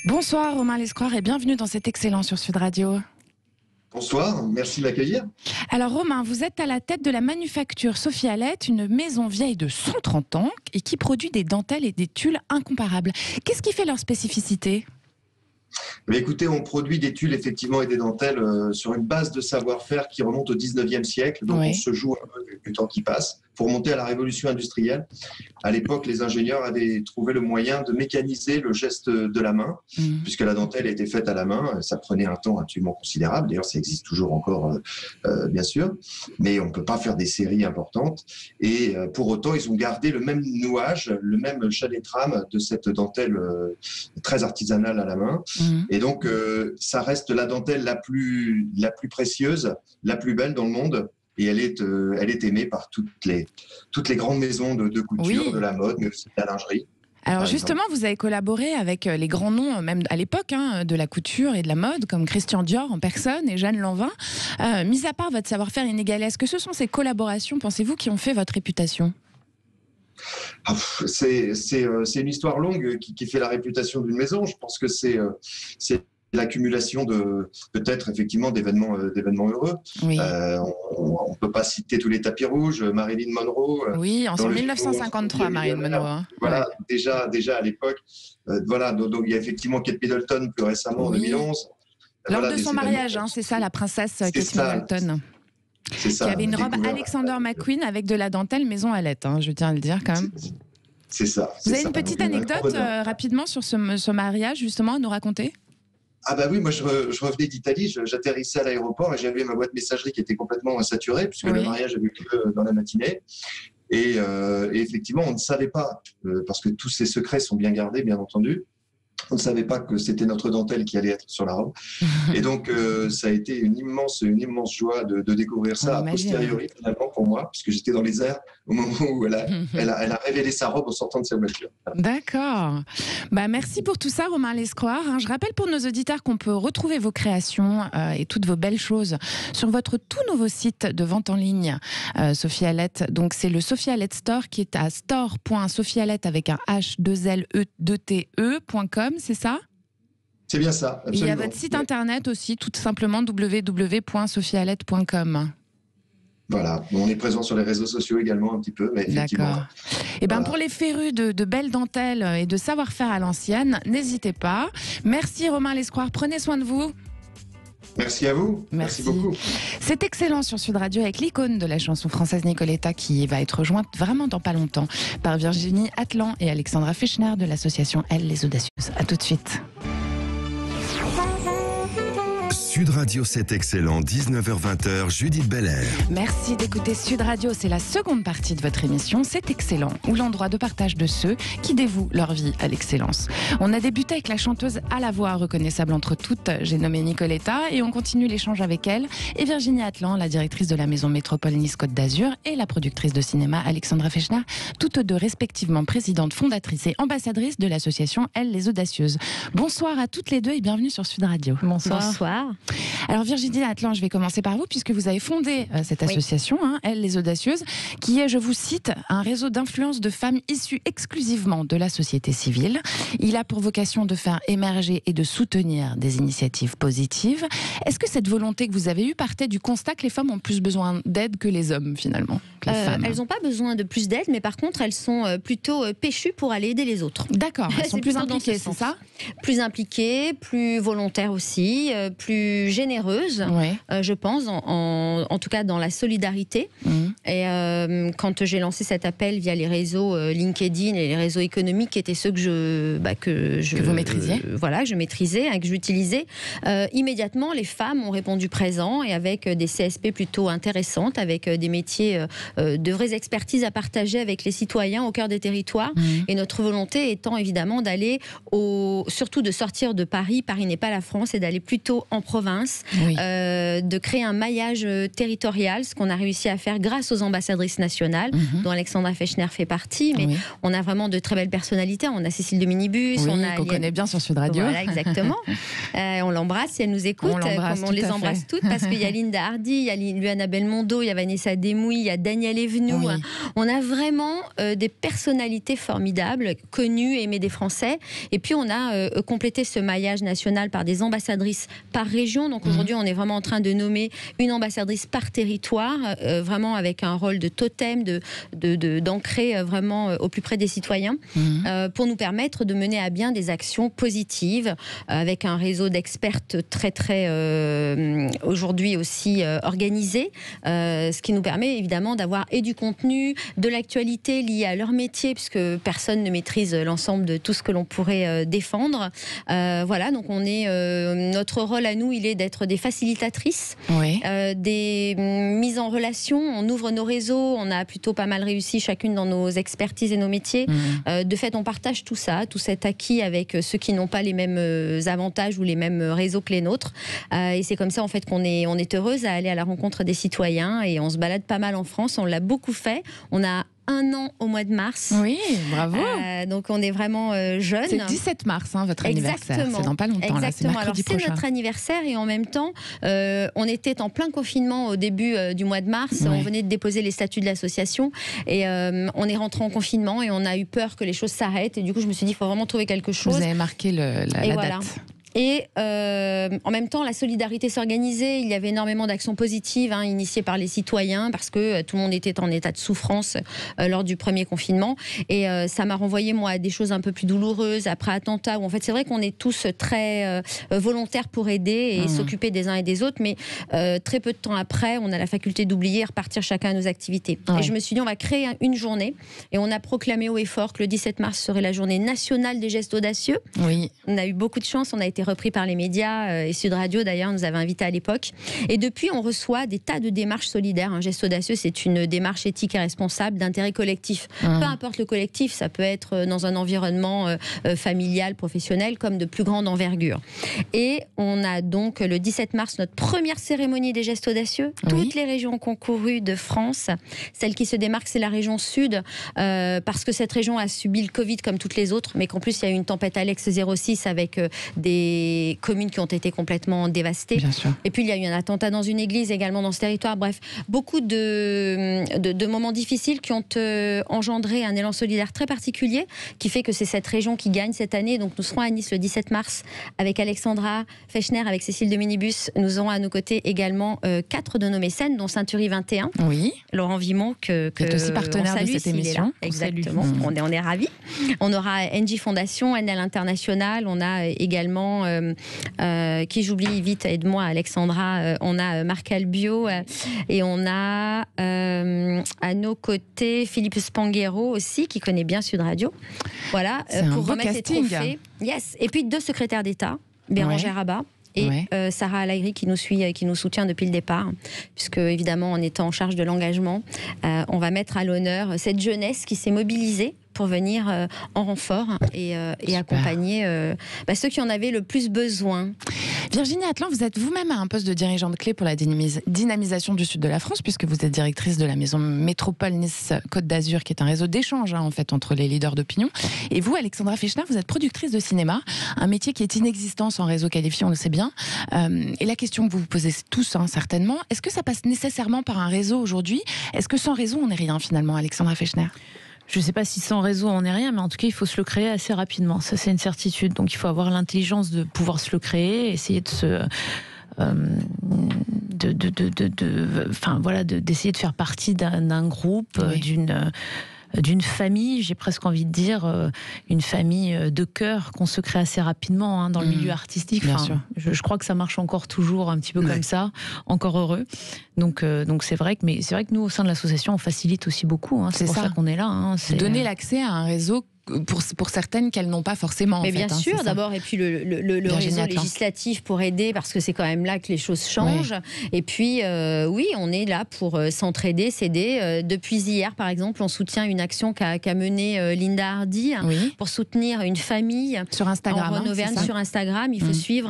Speaker 2: Bonsoir Romain Lescroart et bienvenue dans cet excellent sur Sud Radio.
Speaker 4: Bonsoir, merci de m'accueillir.
Speaker 2: Alors Romain, vous êtes à la tête de la manufacture Sophie Hallette, une maison vieille de 130 ans et qui produit des dentelles et des tulles incomparables. Qu'est-ce qui fait leur spécificité ?
Speaker 4: Mais écoutez, on produit des tulles effectivement et des dentelles sur une base de savoir-faire qui remonte au 19e siècle. Donc on se joue un peu du temps qui passe pour remonter à la révolution industrielle. À l'époque, les ingénieurs avaient trouvé le moyen de mécaniser le geste de la main, puisque la dentelle était faite à la main. Ça prenait un temps absolument considérable. D'ailleurs, ça existe toujours encore, bien sûr. Mais on ne peut pas faire des séries importantes. Et pour autant, ils ont gardé le même nouage, le même chalet-trame de cette dentelle très artisanale à la main. Et donc, ça reste la dentelle la plus précieuse, la plus belle dans le monde. Et elle est aimée par toutes les grandes maisons de couture, de la mode, mais aussi de la lingerie.
Speaker 2: Alors justement, vous avez collaboré avec les grands noms, même à l'époque, de la couture et de la mode, comme Christian Dior en personne et Jeanne Lanvin. Mis à part votre savoir-faire inégalé, est-ce que ce sont ces collaborations, pensez-vous, qui ont fait votre réputation ?
Speaker 4: C'est une histoire longue qui fait la réputation d'une maison. Je pense que c'est l'accumulation de peut-être effectivement d'événements heureux.
Speaker 2: Oui.
Speaker 4: On ne peut pas citer tous les tapis rouges, Marilyn Monroe.
Speaker 2: Oui, en 1953, Marilyn Monroe.
Speaker 4: Voilà, déjà à l'époque. Voilà, donc il y a effectivement Kate Middleton plus récemment en 2011.
Speaker 2: Lors de son mariage, c'est ça, la princesse Kate Middleton.
Speaker 4: C'est ça.
Speaker 2: Qui avait une robe Alexander McQueen avec de la dentelle maison Hallette, je tiens à le dire quand même.
Speaker 4: C'est ça.
Speaker 2: Vous avez une petite anecdote rapidement sur ce mariage justement à nous raconter ?
Speaker 4: Ah bah oui, moi je revenais d'Italie, j'atterrissais à l'aéroport et j'avais ma boîte messagerie qui était complètement saturée puisque le mariage avait eu lieu dans la matinée. Et effectivement, on ne savait pas, parce que tous ces secrets sont bien gardés, bien entendu, on ne savait pas que c'était notre dentelle qui allait être sur la robe. Et donc, ça a été une immense joie de découvrir ça a posteriori, finalement, pour moi, puisque j'étais dans les airs au moment où elle a révélé sa robe en sortant de sa voiture.
Speaker 2: D'accord. Merci pour tout ça, Romain Lescroart. Je rappelle pour nos auditeurs qu'on peut retrouver vos créations et toutes vos belles choses sur votre tout nouveau site de vente en ligne, Sophie Hallette. Donc, c'est le Sophie Hallette Store qui est à store.sophiehallette avec un H2L2TE.com. C'est ça ?
Speaker 4: C'est bien ça, absolument.
Speaker 2: Il y a votre site internet aussi, tout simplement www.sophiehallette.com.
Speaker 4: Voilà, on est présent sur les réseaux sociaux également un petit peu, mais effectivement.
Speaker 2: D'accord. Et pour les férus de belles dentelles et de savoir-faire à l'ancienne, n'hésitez pas. Merci Romain Lescroart, prenez soin de vous.
Speaker 4: Merci à vous. Merci beaucoup.
Speaker 2: C'est excellent sur Sud Radio avec l'icône de la chanson française Nicoletta qui va être rejointe vraiment dans pas longtemps par Virginie Atlan et Alexandra Fechner de l'association Elle les Audacieuses. À tout de suite.
Speaker 1: Sud Radio, c'est excellent. 19h-20h, Judith Belair.
Speaker 2: Merci d'écouter Sud Radio. C'est la seconde partie de votre émission, C'est excellent, ou l'endroit de partage de ceux qui dévouent leur vie à l'excellence. On a débuté avec la chanteuse à la voix reconnaissable entre toutes, j'ai nommé Nicoletta, et on continue l'échange avec elle et Virginie Atlan, la directrice de la maison Métropole Nice Côte d'Azur, et la productrice de cinéma Alexandra Fechner, toutes deux respectivement présidente, fondatrice et ambassadrice de l'association Elles les Audacieuses. Bonsoir à toutes les deux et bienvenue sur Sud Radio.
Speaker 5: Bonsoir.
Speaker 2: Alors Virginie Atlan, je vais commencer par vous puisque vous avez fondé cette association, Elles les Audacieuses, qui est, je vous cite, un réseau d'influence de femmes issues exclusivement de la société civile. Il a pour vocation de faire émerger et de soutenir des initiatives positives. Est-ce que cette volonté que vous avez eue partait du constat que les femmes ont plus besoin d'aide que les hommes finalement, les femmes?
Speaker 5: Elles n'ont pas besoin de plus d'aide, mais par contre elles sont plutôt péchues pour aller aider les autres.
Speaker 2: D'accord, elles sont plus impliquées, c'est ça?
Speaker 5: Plus impliquées, plus volontaires aussi, plus généreuses, je pense, en tout cas dans la solidarité. Et quand j'ai lancé cet appel via les réseaux LinkedIn et les réseaux économiques, qui étaient ceux que
Speaker 2: vous maîtrisiez,
Speaker 5: que je maîtrisais, que j'utilisais, immédiatement les femmes ont répondu présent et avec des CSP plutôt intéressantes, avec des métiers de vraies expertises à partager avec les citoyens au cœur des territoires. Et notre volonté étant évidemment d'aller surtout de sortir de Paris. Paris n'est pas la France, et d'aller plutôt en province, de créer un maillage territorial, ce qu'on a réussi à faire grâce aux ambassadrices nationales, dont Alexandra Fechner fait partie. Mais on a vraiment de très belles personnalités. On a Cécile de Minibus,
Speaker 2: qu'on connaît bien sur Sud Radio.
Speaker 5: Voilà, exactement. On l'embrasse si elle nous écoute. On les embrasse toutes, parce qu'il y a Linda Hardy, il y a Luana Belmondo, il y a Vanessa Demouy, il y a Daniel Evenou. On a vraiment des personnalités formidables, connues, aimées des Français. Et puis on a complété ce maillage national par des ambassadrices par région. Donc aujourd'hui, on est vraiment en train de nommer une ambassadrice par territoire, vraiment avec un rôle de totem, d'ancrer vraiment au plus près des citoyens, pour nous permettre de mener à bien des actions positives, avec un réseau d'expertes très aujourd'hui aussi organisé, ce qui nous permet évidemment d'avoir et du contenu, de l'actualité liée à leur métier, puisque personne ne maîtrise l'ensemble de tout ce que l'on pourrait défendre. Voilà, donc notre rôle à nous, il est d'être des facilitatrices, des mises en relation. On ouvre nos réseaux, on a plutôt pas mal réussi chacune dans nos expertises et nos métiers. De fait, on partage tout ça, tout cet acquis avec ceux qui n'ont pas les mêmes avantages ou les mêmes réseaux que les nôtres. Et c'est comme ça en fait qu'on est heureuse à aller à la rencontre des citoyens, et on se balade pas mal en France. On l'a beaucoup fait. On a 1 an au mois de mars.
Speaker 2: Oui, bravo.
Speaker 5: Donc on est vraiment jeunes.
Speaker 2: C'est le 17 mars, votre anniversaire.
Speaker 5: Exactement.
Speaker 2: C'est dans pas longtemps. Là, c'est mercredi prochain.
Speaker 5: C'est notre anniversaire, et en même temps, on était en plein confinement au début du mois de mars. On venait de déposer les statuts de l'association, et on est rentré en confinement, et on a eu peur que les choses s'arrêtent. Et du coup, je me suis dit, il faut vraiment trouver quelque chose.
Speaker 2: Vous avez marqué la
Speaker 5: voilà.
Speaker 2: date.
Speaker 5: Et en même temps, la solidarité s'organisait. Il y avait énormément d'actions positives initiées par les citoyens, parce que tout le monde était en état de souffrance lors du premier confinement. Et ça m'a renvoyé, moi, à des choses un peu plus douloureuses, après attentat, où en fait, c'est vrai qu'on est tous très volontaires pour aider et s'occuper des uns et des autres, mais très peu de temps après, on a la faculté d'oublier et repartir chacun à nos activités. Et je me suis dit, on va créer une journée, et on a proclamé haut et fort que le 17 mars serait la journée nationale des gestes audacieux. On a eu beaucoup de chance, on a été repris par les médias, et Sud Radio d'ailleurs nous avait invités à l'époque. Et depuis, on reçoit des tas de démarches solidaires. Un geste audacieux, c'est une démarche éthique et responsable d'intérêt collectif. Peu importe le collectif, ça peut être dans un environnement familial, professionnel, comme de plus grande envergure. Et on a donc le 17 mars notre première cérémonie des gestes audacieux. Toutes les régions ont concouru de France. Celle qui se démarque, c'est la région Sud, parce que cette région a subi le Covid comme toutes les autres, mais qu'en plus il y a eu une tempête Alex 06 avec des communes qui ont été complètement dévastées.
Speaker 2: Bien sûr.
Speaker 5: Et puis il y a eu un attentat dans une église également dans ce territoire. Bref, beaucoup de moments difficiles qui ont engendré un élan solidaire très particulier, qui fait que c'est cette région qui gagne cette année. Donc nous serons à Nice le 17 mars avec Alexandra Fechner, avec Cécile de Minibus. Nous aurons à nos côtés également 4 de nos mécènes, dont Ceinturi 21. Laurent Vimont, qui est aussi partenaire de cette émission. Exactement, on est ravis. On aura NJ Fondation, NL International, on a également qui j'oublie vite, aide-moi Alexandra, on a Marc Albio, et on a à nos côtés Philippe Spanghero aussi, qui connaît bien Sud Radio. Voilà, pour remettre les trophées. Et puis 2 secrétaires d'État, Bérangère Abba et Sarah Alagri qui nous suit, qui nous soutient depuis le départ, puisque évidemment en étant en charge de l'engagement, on va mettre à l'honneur cette jeunesse qui s'est mobilisée pour venir en renfort et accompagner ceux qui en avaient le plus besoin.
Speaker 2: Virginie Atlan, vous êtes vous-même à un poste de dirigeante clé pour la dynamisation du sud de la France, puisque vous êtes directrice de la maison Métropole Nice-Côte d'Azur, qui est un réseau d'échange en fait, entre les leaders d'opinion. Et vous, Alexandra Fechner, vous êtes productrice de cinéma, un métier qui est inexistant sans réseau qualifié, on le sait bien. Et la question que vous vous posez tous, certainement, est-ce que ça passe nécessairement par un réseau aujourd'hui ? Est-ce que sans réseau, on n'est rien finalement, Alexandra Fechner ?
Speaker 6: Je ne sais pas si sans réseau on n'est rien, mais en tout cas il faut se le créer assez rapidement. Ça c'est une certitude. Donc il faut avoir l'intelligence de pouvoir se le créer, essayer d'essayer de faire partie d'un groupe, d'une famille, j'ai presque envie de dire, une famille de cœur qu'on se crée assez rapidement dans le milieu artistique.
Speaker 2: Bien sûr.
Speaker 6: Je crois que ça marche encore toujours un petit peu comme ça, encore heureux. Donc c'est vrai que nous, au sein de l'association, on facilite aussi beaucoup. C'est pour ça qu'on est là.
Speaker 2: Donner l'accès à un réseau pour certaines qu'elles n'ont pas forcément.
Speaker 5: Mais bien sûr, d'abord, et puis le réseau législatif pour aider, parce que c'est quand même là que les choses changent. Oui. Et puis, on est là pour s'entraider, s'aider. Depuis hier, par exemple, on soutient une action qu'a menée Linda Hardy pour soutenir une famille
Speaker 2: sur Instagram,
Speaker 5: en Auvergne, sur Instagram. Il faut suivre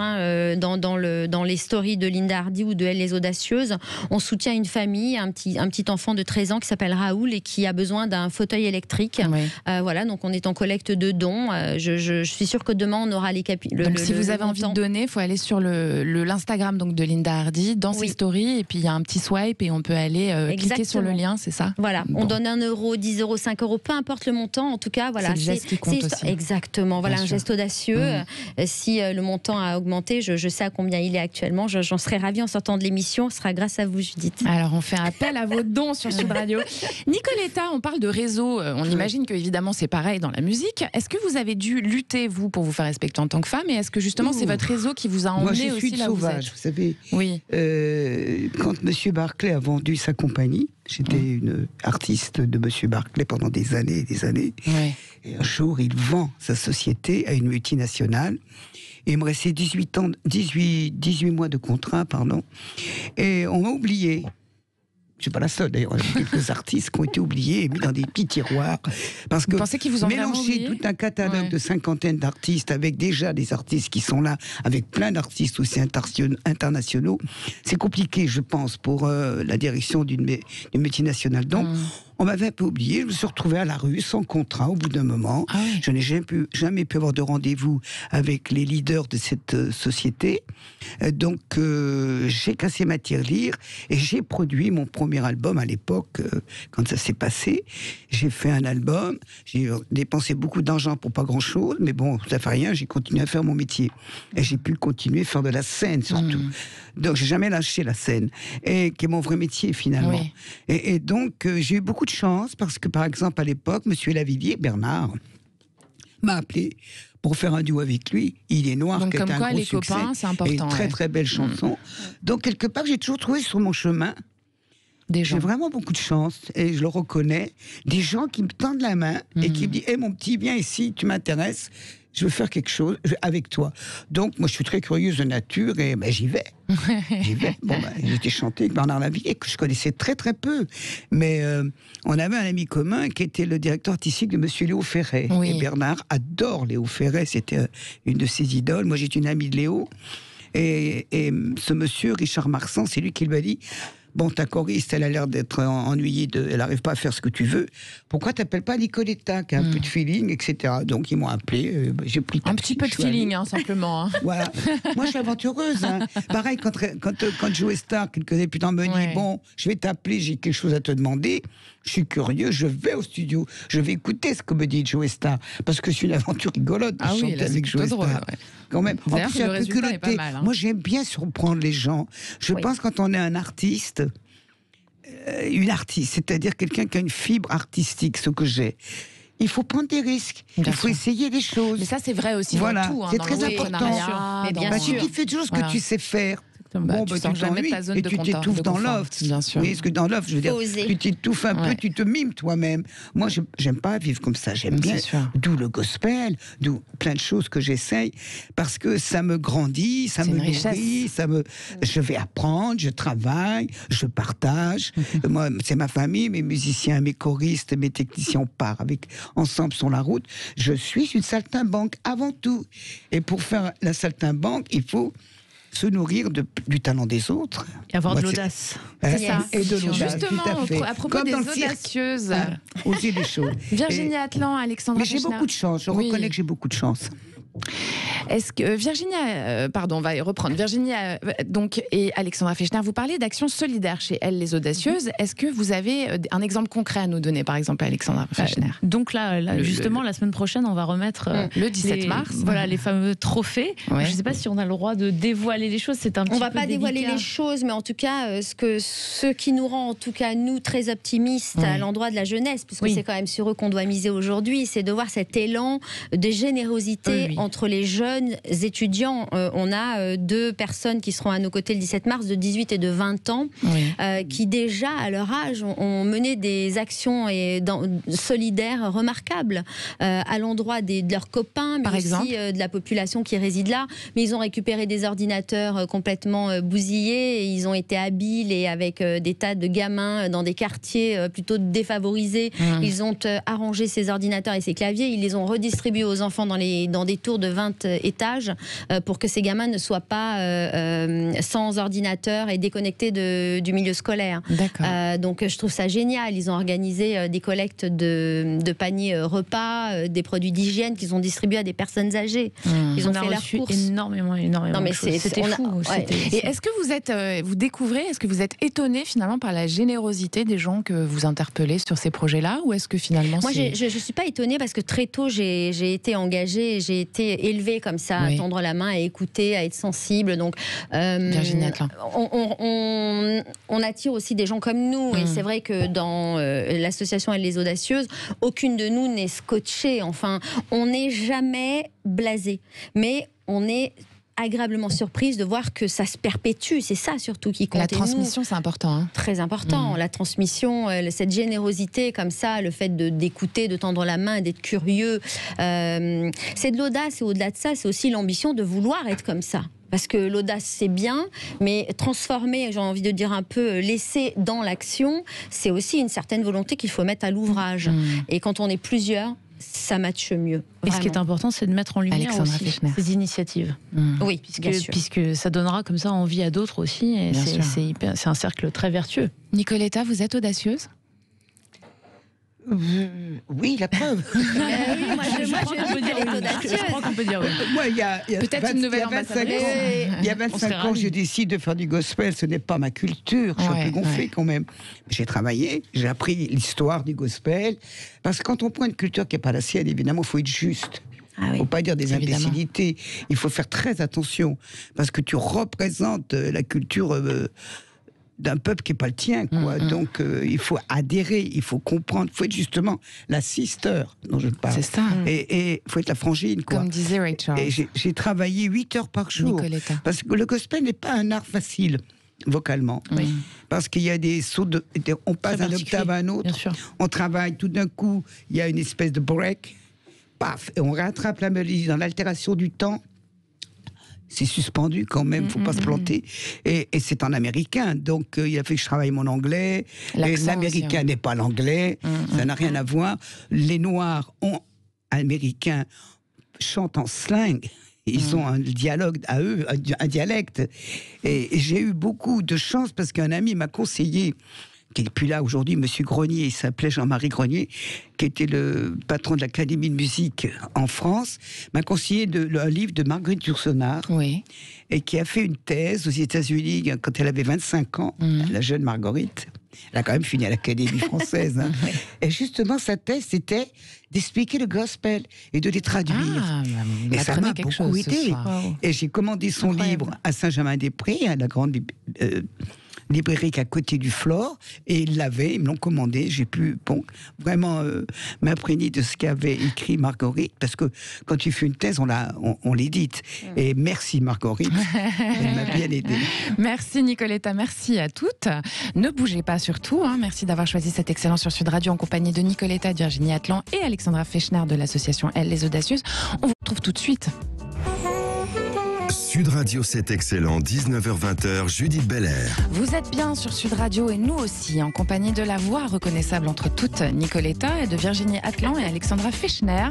Speaker 5: dans les stories de Linda Hardy ou de Elle les Audacieuses. On soutient une famille, un petit enfant de 13 ans qui s'appelle Raoul et qui a besoin d'un fauteuil électrique. Donc on est en collecte de dons. Je suis sûre que demain on aura les
Speaker 2: Donc si vous avez envie de donner, il faut aller sur l'Instagram donc de Linda Hardy, dans ses stories, et puis il y a un petit swipe et on peut aller cliquer sur le lien, c'est ça ?
Speaker 5: Voilà, on donne 1 euro, 10 euros, 5 euros, peu importe le montant, en tout cas, voilà.
Speaker 2: C'est le geste qui compte aussi.
Speaker 5: Exactement, voilà, un geste audacieux. Si le montant a augmenté, je sais à combien il est actuellement, j'en serais ravie en sortant de l'émission, ce sera grâce à vous, Judith.
Speaker 2: Alors on fait appel à vos dons sur Sud Radio. Nicoletta, on parle de réseau, on imagine que évidemment c'est pareil dans la musique. Est-ce que vous avez dû lutter, vous, pour vous faire respecter en tant que femme, et est-ce que justement c'est votre réseau qui vous a emmené aussi là où vous êtes ?
Speaker 3: Vous savez,
Speaker 2: oui.
Speaker 3: Quand M. Barclay a vendu sa compagnie, j'étais une artiste de M. Barclay pendant des années et des années, et un jour il vend sa société à une multinationale, et il me restait 18 mois de contrat, et on m'a oublié. Je ne suis pas la seule, d'ailleurs. Il y a quelques artistes qui ont été oubliés et mis dans des petits tiroirs. Parce que
Speaker 2: vous pensez qu'ils vous ont
Speaker 3: mélanger tout un catalogue de 50 d'artistes avec déjà des artistes qui sont là, avec plein d'artistes aussi internationaux, c'est compliqué, je pense, pour la direction d'une multinationale. Donc, on m'avait un peu oublié. Je me suis retrouvée à la rue, sans contrat, au bout d'un moment. Je n'ai jamais pu avoir de rendez-vous avec les leaders de cette société. Donc, j'ai cassé ma tirelire et j'ai produit mon premier album à l'époque, quand ça s'est passé. J'ai fait un album, j'ai dépensé beaucoup d'argent pour pas grand-chose, mais bon, ça fait rien, j'ai continué à faire mon métier. Et j'ai pu continuer à faire de la scène, surtout. Donc, j'ai jamais lâché la scène, et qui est mon vrai métier, finalement. Oui. Et donc, j'ai eu beaucoup de chance, parce que, par exemple, à l'époque, M. Lavillier, Bernard, m'a appelé pour faire un duo avec lui. Il est noir,
Speaker 2: donc,
Speaker 3: qui est un gros
Speaker 2: les
Speaker 3: succès,
Speaker 2: copains, c'est important,
Speaker 3: et une très très belle chanson. Donc, quelque part, j'ai toujours trouvé sur mon chemin, j'ai vraiment beaucoup de chance, et je le reconnais, des gens qui me tendent la main et qui me disent « Hey, mon petit, viens ici, tu m'intéresses, je veux faire quelque chose avec toi. » Donc, moi, je suis très curieuse de nature, et j'y vais. J'étais chanté avec Bernard Lavillier, que je connaissais très très peu. Mais on avait un ami commun qui était le directeur artistique de Monsieur Léo Ferré. Et Bernard adore Léo Ferré, c'était une de ses idoles. Moi, j'étais une amie de Léo. Et ce monsieur, Richard Marsan, c'est lui qui lui a dit... Bon, ta choriste, elle a l'air d'être ennuyée, elle n'arrive pas à faire ce que tu veux. Pourquoi t'appelles pas Nicoletta, qui a un peu de feeling, etc. Donc, ils m'ont appelé, j'ai pris
Speaker 2: un petit peu de feeling, simplement.
Speaker 3: Voilà. Moi, je suis aventureuse. Pareil, quand Joe Star, quelques années plus tard, me dit, bon, je vais t'appeler, j'ai quelque chose à te demander. Je suis curieux, je vais au studio, je vais écouter ce que me dit Joe Star, parce que c'est une aventure rigolote de chanter avec Joe Star. Quand même. En plus, le résultat est pas mal. Moi, j'aime bien surprendre les gens. Je pense quand on est un artiste, c'est-à-dire quelqu'un qui a une fibre artistique, ce que j'ai. Il faut prendre des risques. Il faut essayer des choses.
Speaker 2: Mais ça, c'est vrai aussi
Speaker 3: voilà.
Speaker 2: dans tout.
Speaker 3: C'est très important.
Speaker 5: Mais bien sûr.
Speaker 3: Tu fais toujours ce que tu sais faire. bon,
Speaker 2: tu sors jamais de ta zone de confort.
Speaker 3: Et tu t'étouffes dans l'offre.
Speaker 2: Bien sûr.
Speaker 3: Oui, parce que dans l'offre, je veux dire, tu t'étouffes un peu, tu te mimes toi-même. Moi, j'aime pas vivre comme ça. J'aime bien. D'où le gospel, d'où plein de choses que j'essaye, parce que ça me grandit, ça me nourrit, je vais apprendre, je travaille, je partage. Moi, c'est ma famille, mes musiciens, mes choristes, mes techniciens, on part ensemble sur la route. Je suis une saltimbanque avant tout. Et pour faire la saltimbanque, il faut se nourrir du talent des autres.
Speaker 6: Et avoir de l'audace.
Speaker 3: C'est ça. Et de l'audace.
Speaker 2: Justement, à propos comme des audacieuses.
Speaker 3: Oser des choses.
Speaker 2: Virginie Atlan, Alexandra Fechner.
Speaker 3: Mais j'ai beaucoup de chance, je reconnais que j'ai beaucoup de chance.
Speaker 2: Est-ce que Virginie, on va y reprendre. Virginie, donc, et Alexandra Fechner, vous parlez d'actions solidaires chez elles, les audacieuses. Est-ce que vous avez un exemple concret à nous donner, par exemple, Alexandra Fechner?
Speaker 6: Donc là, justement, la semaine prochaine, on va remettre
Speaker 2: le 17 mars,
Speaker 6: voilà, les fameux trophées. Ouais. Je ne sais pas si on a le droit de dévoiler les choses. C'est un petit peu
Speaker 5: on va pas
Speaker 6: délicat.
Speaker 5: dévoiler les choses, mais en tout cas, ce qui nous rend, en tout cas nous, très optimistes à l'endroit de la jeunesse, puisque c'est quand même sur eux qu'on doit miser aujourd'hui, c'est de voir cet élan de générosité entre les jeunes étudiants. On a 2 personnes qui seront à nos côtés le 17 mars, de 18 et de 20 ans, qui déjà, à leur âge, ont mené des actions solidaires remarquables à l'endroit de leurs copains, mais aussi de la population qui réside là. Mais ils ont récupéré des ordinateurs complètement bousillés, et ils ont été habiles et avec des tas de gamins dans des quartiers plutôt défavorisés. Ils ont arrangé ces ordinateurs et ces claviers, ils les ont redistribués aux enfants dans des tours de 20 étages pour que ces gamins ne soient pas sans ordinateur et déconnectés du milieu scolaire. Donc je trouve ça génial. Ils ont organisé des collectes de paniers repas, des produits d'hygiène qu'ils ont distribués à des personnes âgées. Ils ont fait leurs courses.
Speaker 6: Énormément
Speaker 5: non, mais
Speaker 6: c'était fou.
Speaker 2: Et est-ce que vous découvrez, est-ce que vous êtes étonné finalement par la générosité des gens que vous interpellez sur ces projets-là, ou est-ce que finalement
Speaker 5: moi je suis pas étonnée, parce que très tôt j'ai été engagée, j'ai été élevée comme ça, à tendre la main, à écouter, à être sensible. Donc
Speaker 2: Virginie Atlan.
Speaker 5: On attire aussi des gens comme nous, et c'est vrai que dans l'association Elle les Audacieuses, aucune de nous n'est scotchée. Enfin, on n'est jamais blasé, mais on est agréablement surprise de voir que ça se perpétue. C'est ça surtout qui compte.
Speaker 2: La transmission, c'est important.
Speaker 5: Très important. La transmission, cette générosité comme ça, le fait d'écouter, de tendre la main, d'être curieux. C'est de l'audace, et au-delà de ça, c'est aussi l'ambition de vouloir être comme ça. Parce que l'audace, c'est bien, mais transformer, j'ai envie de dire un peu, laisser dans l'action, c'est aussi une certaine volonté qu'il faut mettre à l'ouvrage. Et quand on est plusieurs, ça matche mieux.
Speaker 6: Et ce qui est important, c'est de mettre en lumière aussi ces initiatives.
Speaker 5: Oui,
Speaker 6: puisque ça donnera comme ça envie à d'autres aussi. Et c'est un cercle très vertueux.
Speaker 2: Nicoletta, vous êtes audacieuse ?
Speaker 3: Oui, la preuve.
Speaker 6: Je crois qu'on peut dire oui.
Speaker 3: Moi, il y a
Speaker 2: peut-être une nouvelle ambassadrice.
Speaker 3: Il y a 25 ans, je décide de faire du gospel. Ce n'est pas ma culture. Je suis un peu gonflée quand même. J'ai travaillé, j'ai appris l'histoire du gospel. Parce que quand on prend une culture qui n'est pas la sienne, évidemment, il faut être juste. Il ne faut pas dire des imbécilités. Il faut faire très attention. Parce que tu représentes la culture d'un peuple qui n'est pas le tien, quoi. Donc, il faut adhérer, il faut comprendre, il faut être justement la sister dont je parle.
Speaker 2: C'est ça.
Speaker 3: Et il faut être la frangine, quoi.
Speaker 2: Comme disait Ray Charles.
Speaker 3: Et j'ai travaillé 8 heures par jour.
Speaker 2: Nicoletta.
Speaker 3: Parce que le gospel n'est pas un art facile, vocalement. Parce qu'il y a des sauts on passe d'un octave à un autre. On travaille, tout d'un coup, il y a une espèce de break. Paf, et on rattrape la mélodie dans l'altération du temps. C'est suspendu quand même, faut pas se planter. Et c'est en américain, donc il a fait que je travaille mon anglais. L'américain n'est pas l'anglais, ça n'a rien à voir. Les Noirs américains chantent en slang. Ils ont un dialogue à eux, un dialecte. Et j'ai eu beaucoup de chance parce qu'un ami m'a conseillé, qui n'est plus là aujourd'hui, Monsieur Grenier, il s'appelait Jean-Marie Grenier, qui était le patron de l'Académie de musique en France, m'a conseillé un livre de Marguerite Yourcenar, et qui a fait une thèse aux États-Unis quand elle avait 25 ans, la jeune Marguerite. Elle a quand même fini à l'Académie française. Hein. Et justement, sa thèse, c'était d'expliquer le gospel et de les traduire. Et ça m'a beaucoup aidé. Et j'ai commandé son livre à Saint-Germain-des-Prés, à la grande librairie à côté du Flore, et ils me l'ont commandé. J'ai pu vraiment m'imprégner de ce qu'avait écrit Marguerite, parce que quand tu fais une thèse, on l'édite. Et merci Marguerite, elle m'a bien aidé.
Speaker 2: Merci Nicoletta, merci à toutes. Ne bougez pas surtout, merci d'avoir choisi cet excellent sur Sud Radio en compagnie de Nicoletta, Virginie Atlan et Alexandra Fechner de l'association Elle les Audacieuses. On vous retrouve tout de suite.
Speaker 1: Sud Radio, c'est excellent, 19h-20h, Judith Belair.
Speaker 2: Vous êtes bien sur Sud Radio et nous aussi, en compagnie de la voix reconnaissable entre toutes, Nicoletta, et de Virginie Atlan et Alexandra Fechner,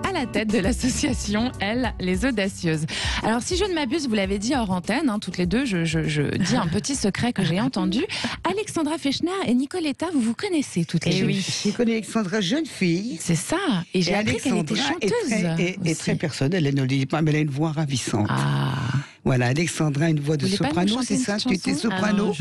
Speaker 2: à la tête de l'association Elle, les Audacieuses. Alors, si je ne m'abuse, vous l'avez dit hors antenne, toutes les deux, je dis un petit secret que j'ai entendu. Alexandra Fechner et Nicoletta, vous vous connaissez toutes les deux.
Speaker 3: Oui, je connais Alexandra, jeune fille.
Speaker 2: C'est ça. Et j'ai appris qu'elle était chanteuse.
Speaker 3: Et très personnelle, elle ne le dit pas, mais elle a une voix ravissante.
Speaker 2: Ah.
Speaker 3: Voilà, Alexandra a une voix de soprano, c'est ça? Tu étais soprano?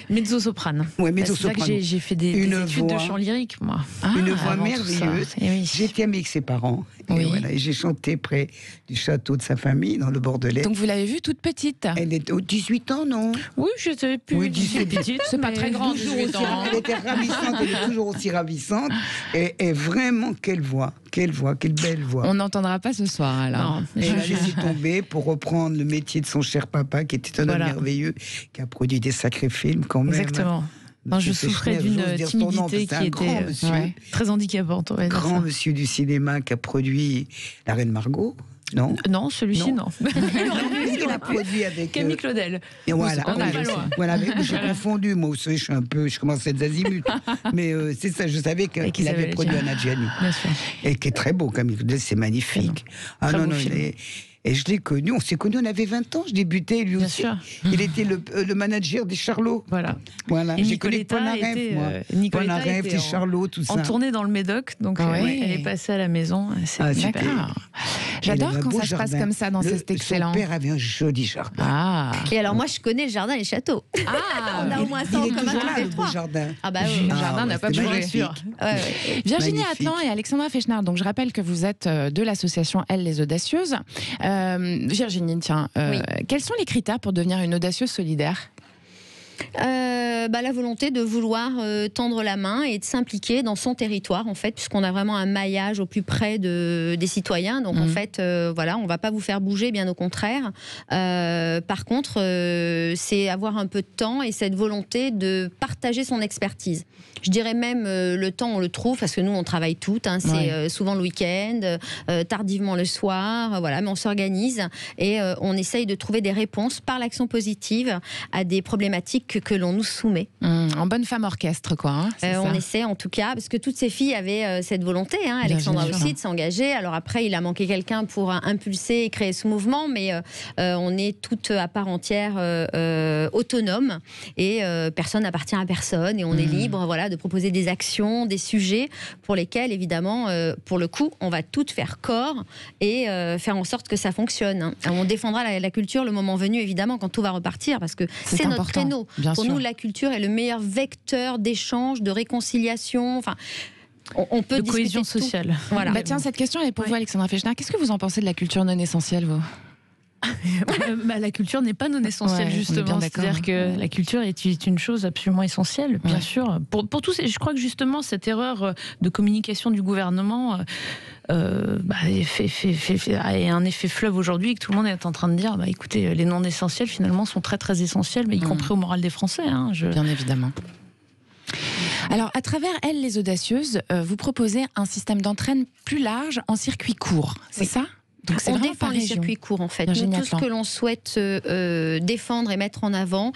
Speaker 6: Mezzo-soprane.
Speaker 3: Oui, mezzo-soprano.
Speaker 6: C'est ça que j'ai fait des études de chant lyrique, moi.
Speaker 3: Une voix merveilleuse. J'étais amie avec ses parents.
Speaker 2: Oui.
Speaker 3: Et voilà, et j'ai chanté près du château de sa famille, dans le Bordelais.
Speaker 2: Donc vous l'avez vue toute petite?
Speaker 3: Elle était aux 18 ans, non?
Speaker 6: Oui, j'étais plus
Speaker 2: petite. C'est pas très grand, 18 ans.
Speaker 3: Elle était ravissante, elle est toujours aussi ravissante. Et vraiment, quelle voix, quelle belle voix.
Speaker 2: On n'entendra pas ce soir, alors.
Speaker 3: Et là, je suis tombée pour reprendre le métier de son cher papa, qui était un homme merveilleux, qui a produit des sacrés films quand même.
Speaker 6: Exactement. Je souffrais d'une timidité qui était très handicapante.
Speaker 3: Grand monsieur du cinéma qui a produit La Reine Margot. Non,
Speaker 6: celui-ci, non.
Speaker 3: Il a produit avec
Speaker 6: Camille Claudel.
Speaker 3: Et voilà, j'ai confondu. Moi aussi, je commence à être azimut. Mais c'est ça, je savais qu'il avait produit un Adjani. Et qui est très beau, Camille Claudel, c'est magnifique. Et je l'ai connu, on s'est connus, on avait 20 ans, je débutais lui aussi.
Speaker 6: Sûr.
Speaker 3: Il était le manager des Charlots.
Speaker 6: Voilà.
Speaker 3: J'ai connu Paul Naref, moi. Paul Naref, des Charlots, tout ça.
Speaker 6: En tournée dans le Médoc, donc elle est passée à la maison. C'est super.
Speaker 2: J'adore quand ça se passe comme ça dans cet excellent.
Speaker 3: Son père avait un joli jardin.
Speaker 5: Et alors moi je connais le jardin et les châteaux. On a au moins ça en commun tous les trois.
Speaker 3: Le jardin.
Speaker 2: Le jardin n'a pas bougé. Virginie Atlan et Alexandra Fechner, donc je rappelle que vous êtes de l'association Elle les Audacieuses. Virginie, tiens, quels sont les critères pour devenir une audacieuse solidaire ?
Speaker 5: La volonté de vouloir tendre la main et de s'impliquer dans son territoire, en fait, puisqu'on a vraiment un maillage au plus près des citoyens. Donc, en fait, on va pas vous faire bouger, bien au contraire. Par contre, c'est avoir un peu de temps et cette volonté de partager son expertise. Je dirais même le temps, on le trouve, parce que nous, on travaille toutes. C'est souvent le week-end, tardivement le soir, mais on s'organise et on essaye de trouver des réponses par l'action positive à des problématiques que l'on nous soumet.
Speaker 2: En bonne femme orchestre, quoi.
Speaker 5: On essaie en tout cas, parce que toutes ces filles avaient cette volonté, Alexandra aussi, de s'engager. Alors après, il a manqué quelqu'un pour impulser et créer ce mouvement, mais on est toutes à part entière autonomes et personne n'appartient à personne et on est libre de proposer des actions, des sujets pour lesquels, évidemment, pour le coup, on va toutes faire corps et faire en sorte que ça fonctionne. On défendra la culture le moment venu, évidemment, quand tout va repartir, parce que c'est notre créneau. Pour nous, la culture est le meilleur vecteur d'échange, de réconciliation. Enfin, on peut
Speaker 6: de cohésion sociale.
Speaker 2: Voilà. Tiens, cette question est pour vous, Alexandra Fechner. Qu'est-ce que vous en pensez de la culture non essentielle, vous ?
Speaker 6: La culture n'est pas non essentielle, justement. C'est-à-dire que la culture est une chose absolument essentielle, bien sûr. Pour tous, je crois que justement cette erreur de communication du gouvernement a un effet fleuve aujourd'hui, que tout le monde est en train de dire écoutez, les non essentiels finalement sont très très essentiels, mais y compris au moral des Français.
Speaker 2: Bien évidemment. Alors, à travers Elle les Audacieuses, vous proposez un système d'entraîne plus large en circuit court, c'est ça ?
Speaker 5: Donc on défend les circuits courts en fait. Tout ce que l'on souhaite défendre et mettre en avant,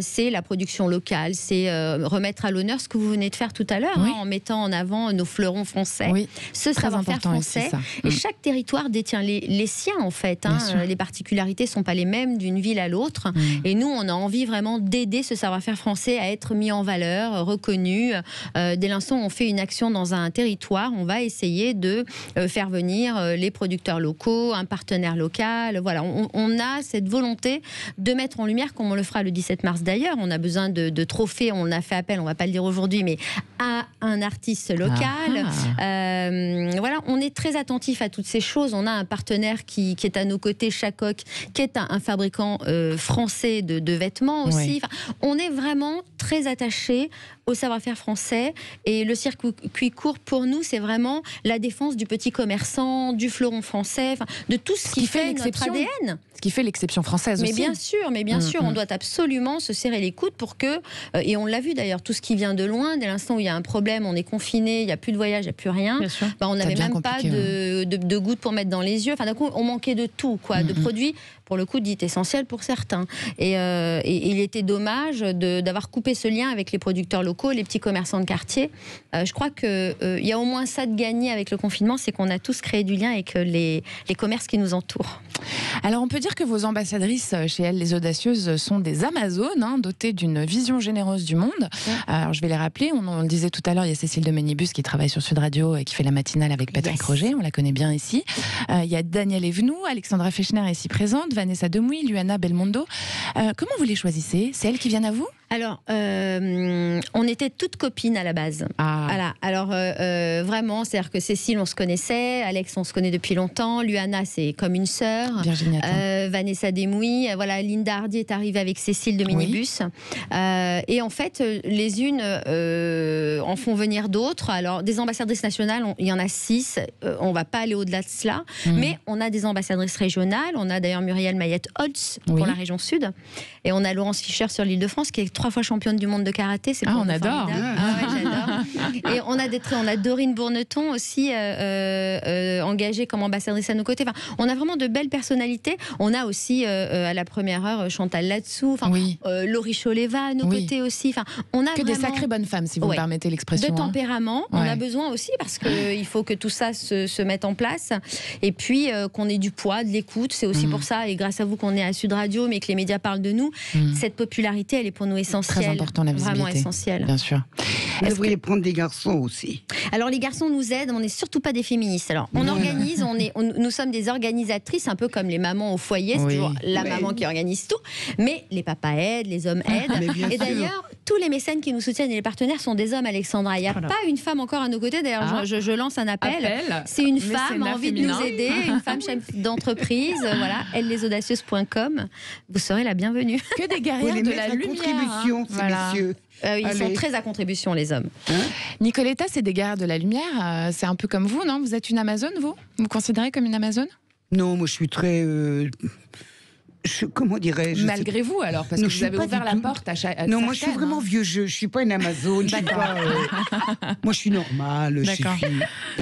Speaker 5: c'est la production locale, c'est remettre à l'honneur ce que vous venez de faire tout à l'heure, en mettant en avant nos fleurons français, ce savoir-faire français. Et chaque territoire détient les siens en fait. Les particularités ne sont pas les mêmes d'une ville à l'autre. Et nous, on a envie vraiment d'aider ce savoir-faire français à être mis en valeur, reconnu. Dès l'instant où on fait une action dans un territoire, on va essayer de faire venir les producteurs locaux, locaux, un partenaire local. Voilà, on a cette volonté de mettre en lumière, comme on le fera le 17 mars d'ailleurs. On a besoin de trophées. On a fait appel, on ne va pas le dire aujourd'hui, mais à un artiste local. Voilà, on est très attentif à toutes ces choses. On a un partenaire qui est à nos côtés, Chacoc, qui est un fabricant français de vêtements aussi. Oui. Enfin, on est vraiment très attachés au savoir-faire français, et le circuit court pour nous, c'est vraiment la défense du petit commerçant, du fleuron français, enfin, de tout ce qui fait notre ADN.
Speaker 2: Ce qui fait l'exception française aussi.
Speaker 5: Mais bien sûr, on doit absolument se serrer les coudes pour que, et on l'a vu d'ailleurs, tout ce qui vient de loin, dès l'instant où il y a un problème, on est confiné, il n'y a plus de voyage, il n'y a plus rien, on n'avait même pas de gouttes pour mettre dans les yeux, enfin d'un coup on manquait de tout, de produits pour le coup dit essentiels pour certains. Et il était dommage d'avoir coupé ce lien avec les producteurs locaux, les petits commerçants de quartier. Je crois qu'il y a au moins ça de gagné avec le confinement, c'est qu'on a tous créé du lien avec les commerces qui nous entourent.
Speaker 2: Alors on peut dire que vos ambassadrices chez elles, les Audacieuses, sont des Amazones, dotées d'une vision généreuse du monde. Alors je vais les rappeler, on le disait tout à l'heure, il y a Cécile de Ménibus qui travaille sur Sud Radio et qui fait la matinale avec Patrick Roger, on la connaît bien ici. Il y a Daniel Evenou, Alexandra Fechner ici présente, Vanessa Demouy, Luana Belmondo. Comment vous les choisissez? C'est elles qui viennent à vous?
Speaker 5: Alors, on était toutes copines à la base. Voilà. Alors, vraiment, c'est-à-dire que Cécile, on se connaissait, Alex, on se connaît depuis longtemps, Luana, c'est comme une sœur. Vanessa Demouy, voilà, Linda Hardy est arrivée avec Cécile de Minibus. Et en fait, les unes en font venir d'autres. Alors, des ambassadrices nationales, il y en a 6. On ne va pas aller au-delà de cela. Mais on a des ambassadrices régionales. On a d'ailleurs Muriel Mayette-Holtz pour la région sud. Et on a Laurence Fischer sur l'Île-de-France, qui est 3 fois championne du monde de karaté. C'est
Speaker 2: on adore.
Speaker 5: J'adore. Et on a Dorine Bourneton aussi engagée comme ambassadrice à nos côtés. Enfin, on a vraiment de belles personnalités. On a aussi à la première heure Chantal Latsou, Laurie Choleva à nos côtés aussi. Enfin, on a
Speaker 2: que des sacrées bonnes femmes, si vous me permettez l'expression.
Speaker 5: De tempérament, on a besoin aussi parce qu'il faut que tout ça se mette en place. Et puis qu'on ait du poids, de l'écoute. C'est aussi pour ça, et grâce à vous, qu'on est à Sud Radio, mais que les médias parlent de nous. Cette popularité, elle est pour nous essentielle.
Speaker 2: Très important, la visibilité.
Speaker 5: Vraiment essentielle.
Speaker 2: Bien sûr.
Speaker 3: Vous devriez prendre des garçons aussi.
Speaker 5: Alors les garçons nous aident, on n'est surtout pas des féministes. Alors on organise, nous sommes des organisatrices, un peu comme les mamans au foyer, c'est toujours la maman qui organise tout. Mais les papas aident, les hommes aident. Et d'ailleurs, tous les mécènes qui nous soutiennent et les partenaires sont des hommes, Alexandra. Il n'y a pas une femme encore à nos côtés. D'ailleurs, je lance un appel. C'est une femme a envie de nous aider, une femme chef d'entreprise. Voilà, ellesaudacieuses.com. Vous serez la bienvenue.
Speaker 2: Que des guerrières de la lumière.
Speaker 3: Contribution, ces messieurs.
Speaker 5: Ils sont très à contribution, les hommes.
Speaker 2: Nicoletta, c'est des guerrières de la lumière. C'est un peu comme vous, non? Vous êtes une Amazone, vous? Vous considérez comme une Amazone?
Speaker 3: Non, moi je suis très... comment dirais-je?
Speaker 2: Malgré vous, alors, parce que vous avez ouvert la porte à chaque.
Speaker 3: Non, moi je suis vraiment vieux jeu. Je suis pas une Amazone. Moi je suis normale.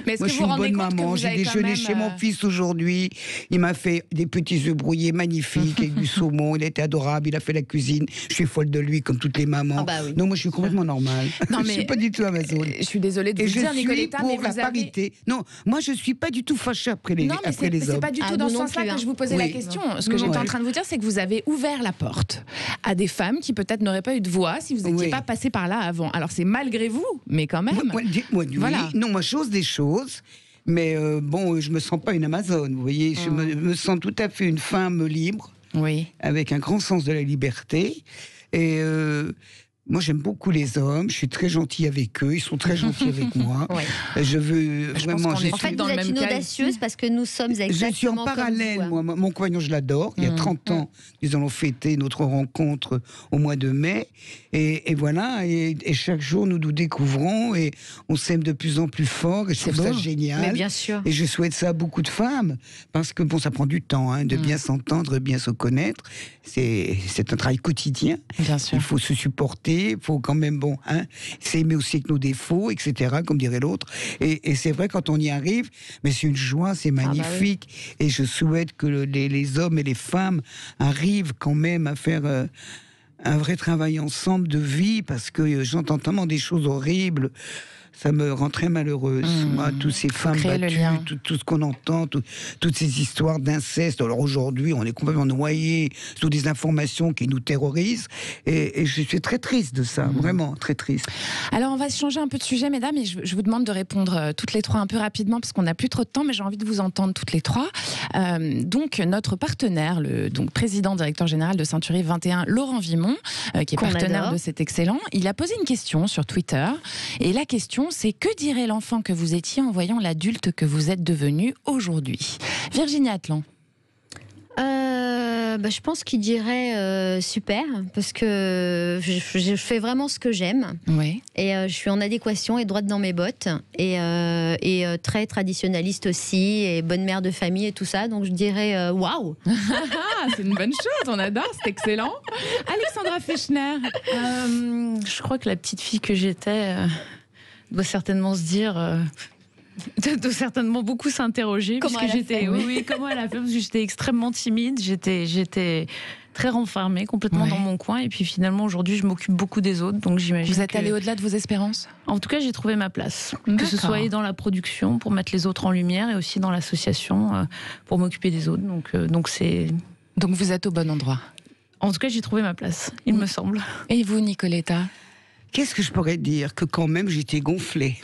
Speaker 2: Mais
Speaker 3: moi je suis une bonne maman. J'ai déjeuné chez mon fils aujourd'hui. Il m'a fait des petits œufs brouillés magnifiques avec du saumon. Il était adorable. Il a fait la cuisine. Je suis folle de lui comme toutes les mamans. Non, moi je suis complètement normale.
Speaker 2: Non, mais
Speaker 3: je suis pas du tout Amazone.
Speaker 2: Je suis désolée de vous dire, Nicoletta,
Speaker 3: mais pour la parité. Non, moi je suis pas du tout fâchée après les hommes. Non, mais
Speaker 2: c'est pas du tout dans ce sens-là que je vous posais la question. Ce que j'étais en train de vous dire, c'est que vous avez ouvert la porte à des femmes qui peut-être n'auraient pas eu de voix si vous n'étiez pas passé par là avant. Alors c'est malgré vous, mais quand même.
Speaker 3: Voilà. Non, moi chose des choses. Mais je me sens pas une Amazone. Vous voyez, je me sens tout à fait une femme libre, avec un grand sens de la liberté. Et moi, j'aime beaucoup les hommes. Je suis très gentille avec eux. Ils sont très gentils avec moi. Je veux vraiment.
Speaker 5: En fait, vous êtes une audacieuse parce que nous sommes exactement.
Speaker 3: Je suis en parallèle. Comme vous, moi, mon compagnon, je l'adore. Il y a 30 ans, nous allons fêter notre rencontre au mois de mai. Et voilà. Et chaque jour, nous nous découvrons et on s'aime de plus en plus fort. Et je trouve ça génial.
Speaker 5: Mais bien sûr.
Speaker 3: Et je souhaite ça à beaucoup de femmes parce que ça prend du temps de bien s'entendre, de bien se connaître. C'est un travail quotidien.
Speaker 2: Bien sûr.
Speaker 3: Il faut se supporter. Il faut quand même s'aimer aussi avec nos défauts, etc., comme dirait l'autre. Et c'est vrai, quand on y arrive, mais c'est une joie, c'est magnifique. Et je souhaite que les hommes et les femmes arrivent quand même à faire un vrai travail ensemble de vie, parce que j'entends tellement des choses horribles ça me rend très malheureuse. Moi, toutes ces femmes battues, tout ce qu'on entend, toutes ces histoires d'inceste. Alors aujourd'hui, on est complètement noyés sous des informations qui nous terrorisent. Et je suis très triste de ça, vraiment très triste.
Speaker 2: Alors, on va changer un peu de sujet, mesdames, et je vous demande de répondre toutes les trois un peu rapidement, parce qu'on n'a plus trop de temps, mais j'ai envie de vous entendre toutes les trois. Donc, notre partenaire, le président, directeur général de Century 21, Laurent Vimont, qui est partenaire de C'est Excellent, il a posé une question sur Twitter. Et la question, c'est: que dirait l'enfant que vous étiez en voyant l'adulte que vous êtes devenu aujourd'hui? Virginie Atlan.
Speaker 5: Je pense qu'il dirait super, parce que je fais vraiment ce que j'aime.
Speaker 2: Oui.
Speaker 5: Et je suis en adéquation et droite dans mes bottes. Et très traditionnaliste aussi, et bonne mère de famille et tout ça. Donc je dirais waouh.
Speaker 2: C'est une bonne chose, on adore, c'est excellent. Alexandra Fechner.
Speaker 6: Je crois que la petite fille que j'étais doit certainement se dire... doit certainement beaucoup s'interroger.
Speaker 5: Comment elle a fait,
Speaker 6: comment elle a fait, parce que j'étais extrêmement timide, j'étais très renfermée, complètement dans mon coin, et puis finalement aujourd'hui je m'occupe beaucoup des autres, donc j'imagine.
Speaker 2: Vous êtes allée au-delà de vos espérances?
Speaker 6: En tout cas, j'ai trouvé ma place, que ce soit dans la production pour mettre les autres en lumière, et aussi dans l'association pour m'occuper des autres, donc
Speaker 2: vous êtes au bon endroit.
Speaker 6: En tout cas, j'ai trouvé ma place, il me semble.
Speaker 2: Et vous, Nicoletta?
Speaker 3: Qu'est-ce que je pourrais dire? Que quand même, j'étais gonflée.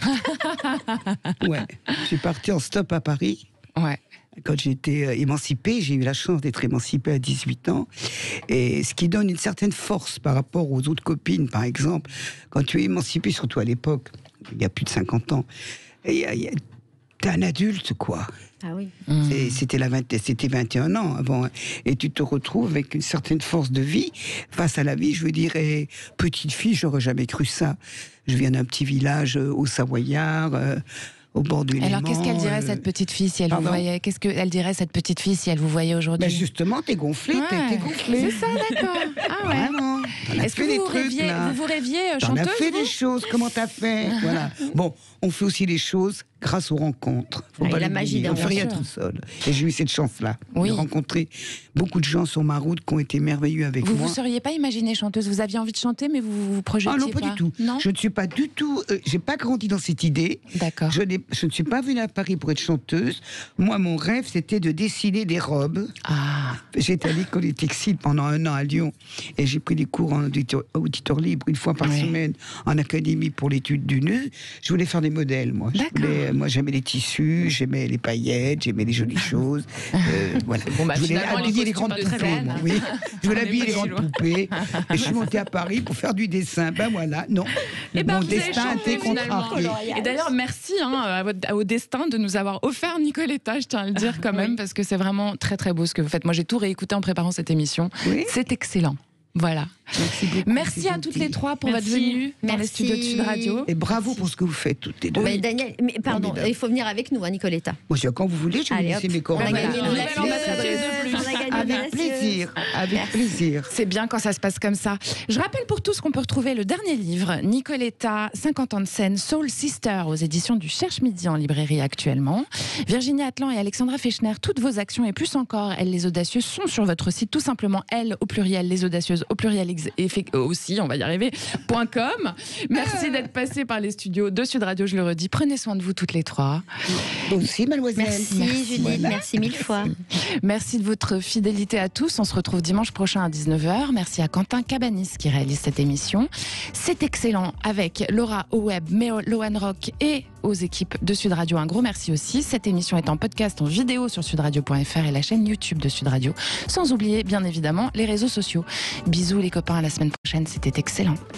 Speaker 3: Ouais. Je suis partie en stop à Paris.
Speaker 2: Ouais.
Speaker 3: Quand j'étais émancipée, j'ai eu la chance d'être émancipée à 18 ans. Et ce qui donne une certaine force par rapport aux autres copines, par exemple. Quand tu es émancipée, surtout à l'époque, il y a plus de 50 ans, t'es un adulte, quoi.
Speaker 5: Ah oui.
Speaker 3: C'était 21 ans avant. Et tu te retrouves avec une certaine force de vie face à la vie. Je veux dire, petite fille, j'aurais jamais cru ça. Je viens d'un petit village au Savoyard, au bord du Léman.
Speaker 2: Alors, qu'est-ce qu'elle dirait, cette petite fille, si elle vous voyait? Qu'est-ce qu'elle dirait, cette petite fille, si elle vous voyait aujourd'hui?
Speaker 3: Justement, t'es gonflée, t'es gonflée.
Speaker 2: C'est ça, d'accord. Ah ouais.
Speaker 3: Vraiment.
Speaker 2: Est-ce que vous rêviez chanteuse?
Speaker 3: On a fait des choses, comment t'as fait? Voilà. Bon, on fait aussi des choses grâce aux rencontres. Faut pas
Speaker 5: la magie d'un
Speaker 3: on fait rien tout seul. Et j'ai eu cette chance-là de rencontrer beaucoup de gens sur ma route qui ont été merveilleux avec moi.
Speaker 2: Vous ne seriez pas imaginée chanteuse? Vous aviez envie de chanter, mais vous vous projetiez pas?
Speaker 3: Ah non, pas du tout.
Speaker 2: Non,
Speaker 3: je ne suis pas du tout... j'ai pas grandi dans cette idée.
Speaker 2: D'accord.
Speaker 3: Je ne suis pas venue à Paris pour être chanteuse. Moi, mon rêve, c'était de dessiner des robes.
Speaker 2: Ah.
Speaker 3: J'étais à l'école des textiles pendant 1 an à Lyon. Et j'ai pris des cours en auditeur libre 1 fois par semaine en académie pour l'étude du nœud. Je voulais faire des modèles, moi. Moi, j'aimais les tissus, j'aimais les paillettes, j'aimais les jolies choses. Voilà. Je voulais habiller les grandes poupées. Oui. Je voulais habiller les grandes poupées. Et je suis montée à Paris pour faire du dessin. Ben voilà, non. Mon destin était contrarié.
Speaker 2: Et d'ailleurs, merci au destin de nous avoir offert Nicoletta, je tiens à le dire quand même, parce que c'est vraiment très très beau ce que vous faites. Moi, j'ai tout réécouté en préparant cette émission. Oui. C'est excellent. Voilà.
Speaker 3: Merci beaucoup.
Speaker 2: Merci à toutes les trois pour votre venue dans les studios de Sud Radio.
Speaker 3: Et bravo pour ce que vous faites toutes les deux.
Speaker 5: Mais Daniel, pardon, il faut venir avec nous, Nicoletta.
Speaker 3: Moi, quand vous voulez, je vais laisser mes coordonnées.
Speaker 5: On a gagné nos
Speaker 3: avec plaisir, avec plaisir.
Speaker 2: C'est bien quand ça se passe comme ça. Je rappelle pour tous qu'on peut retrouver le dernier livre, Nicoletta, 50 ans de scène, Soul Sister, aux éditions du Cherche Midi en librairie actuellement. Virginie Atlan et Alexandra Fechner, toutes vos actions et plus encore, Elles les audacieuses, sont sur votre site, tout simplement, elles au pluriel, les audacieuses au pluriel aussi, on va y arriver, .com. Merci d'être passé par les studios de Sud Radio, je le redis. Prenez soin de vous toutes les trois.
Speaker 3: Aussi, mademoiselle.
Speaker 5: Merci Judith, merci 1000 fois.
Speaker 2: Merci de votre fidélité à tous. On se retrouve dimanche prochain à 19h. Merci à Quentin Cabanis qui réalise cette émission. C'est excellent avec Laura Oweb, Méo Lohan Rock et aux équipes de Sud Radio. Un gros merci aussi. Cette émission est en podcast, en vidéo sur sudradio.fr et la chaîne YouTube de Sud Radio. Sans oublier, bien évidemment, les réseaux sociaux. Bisous les copains, à la semaine prochaine. C'était excellent.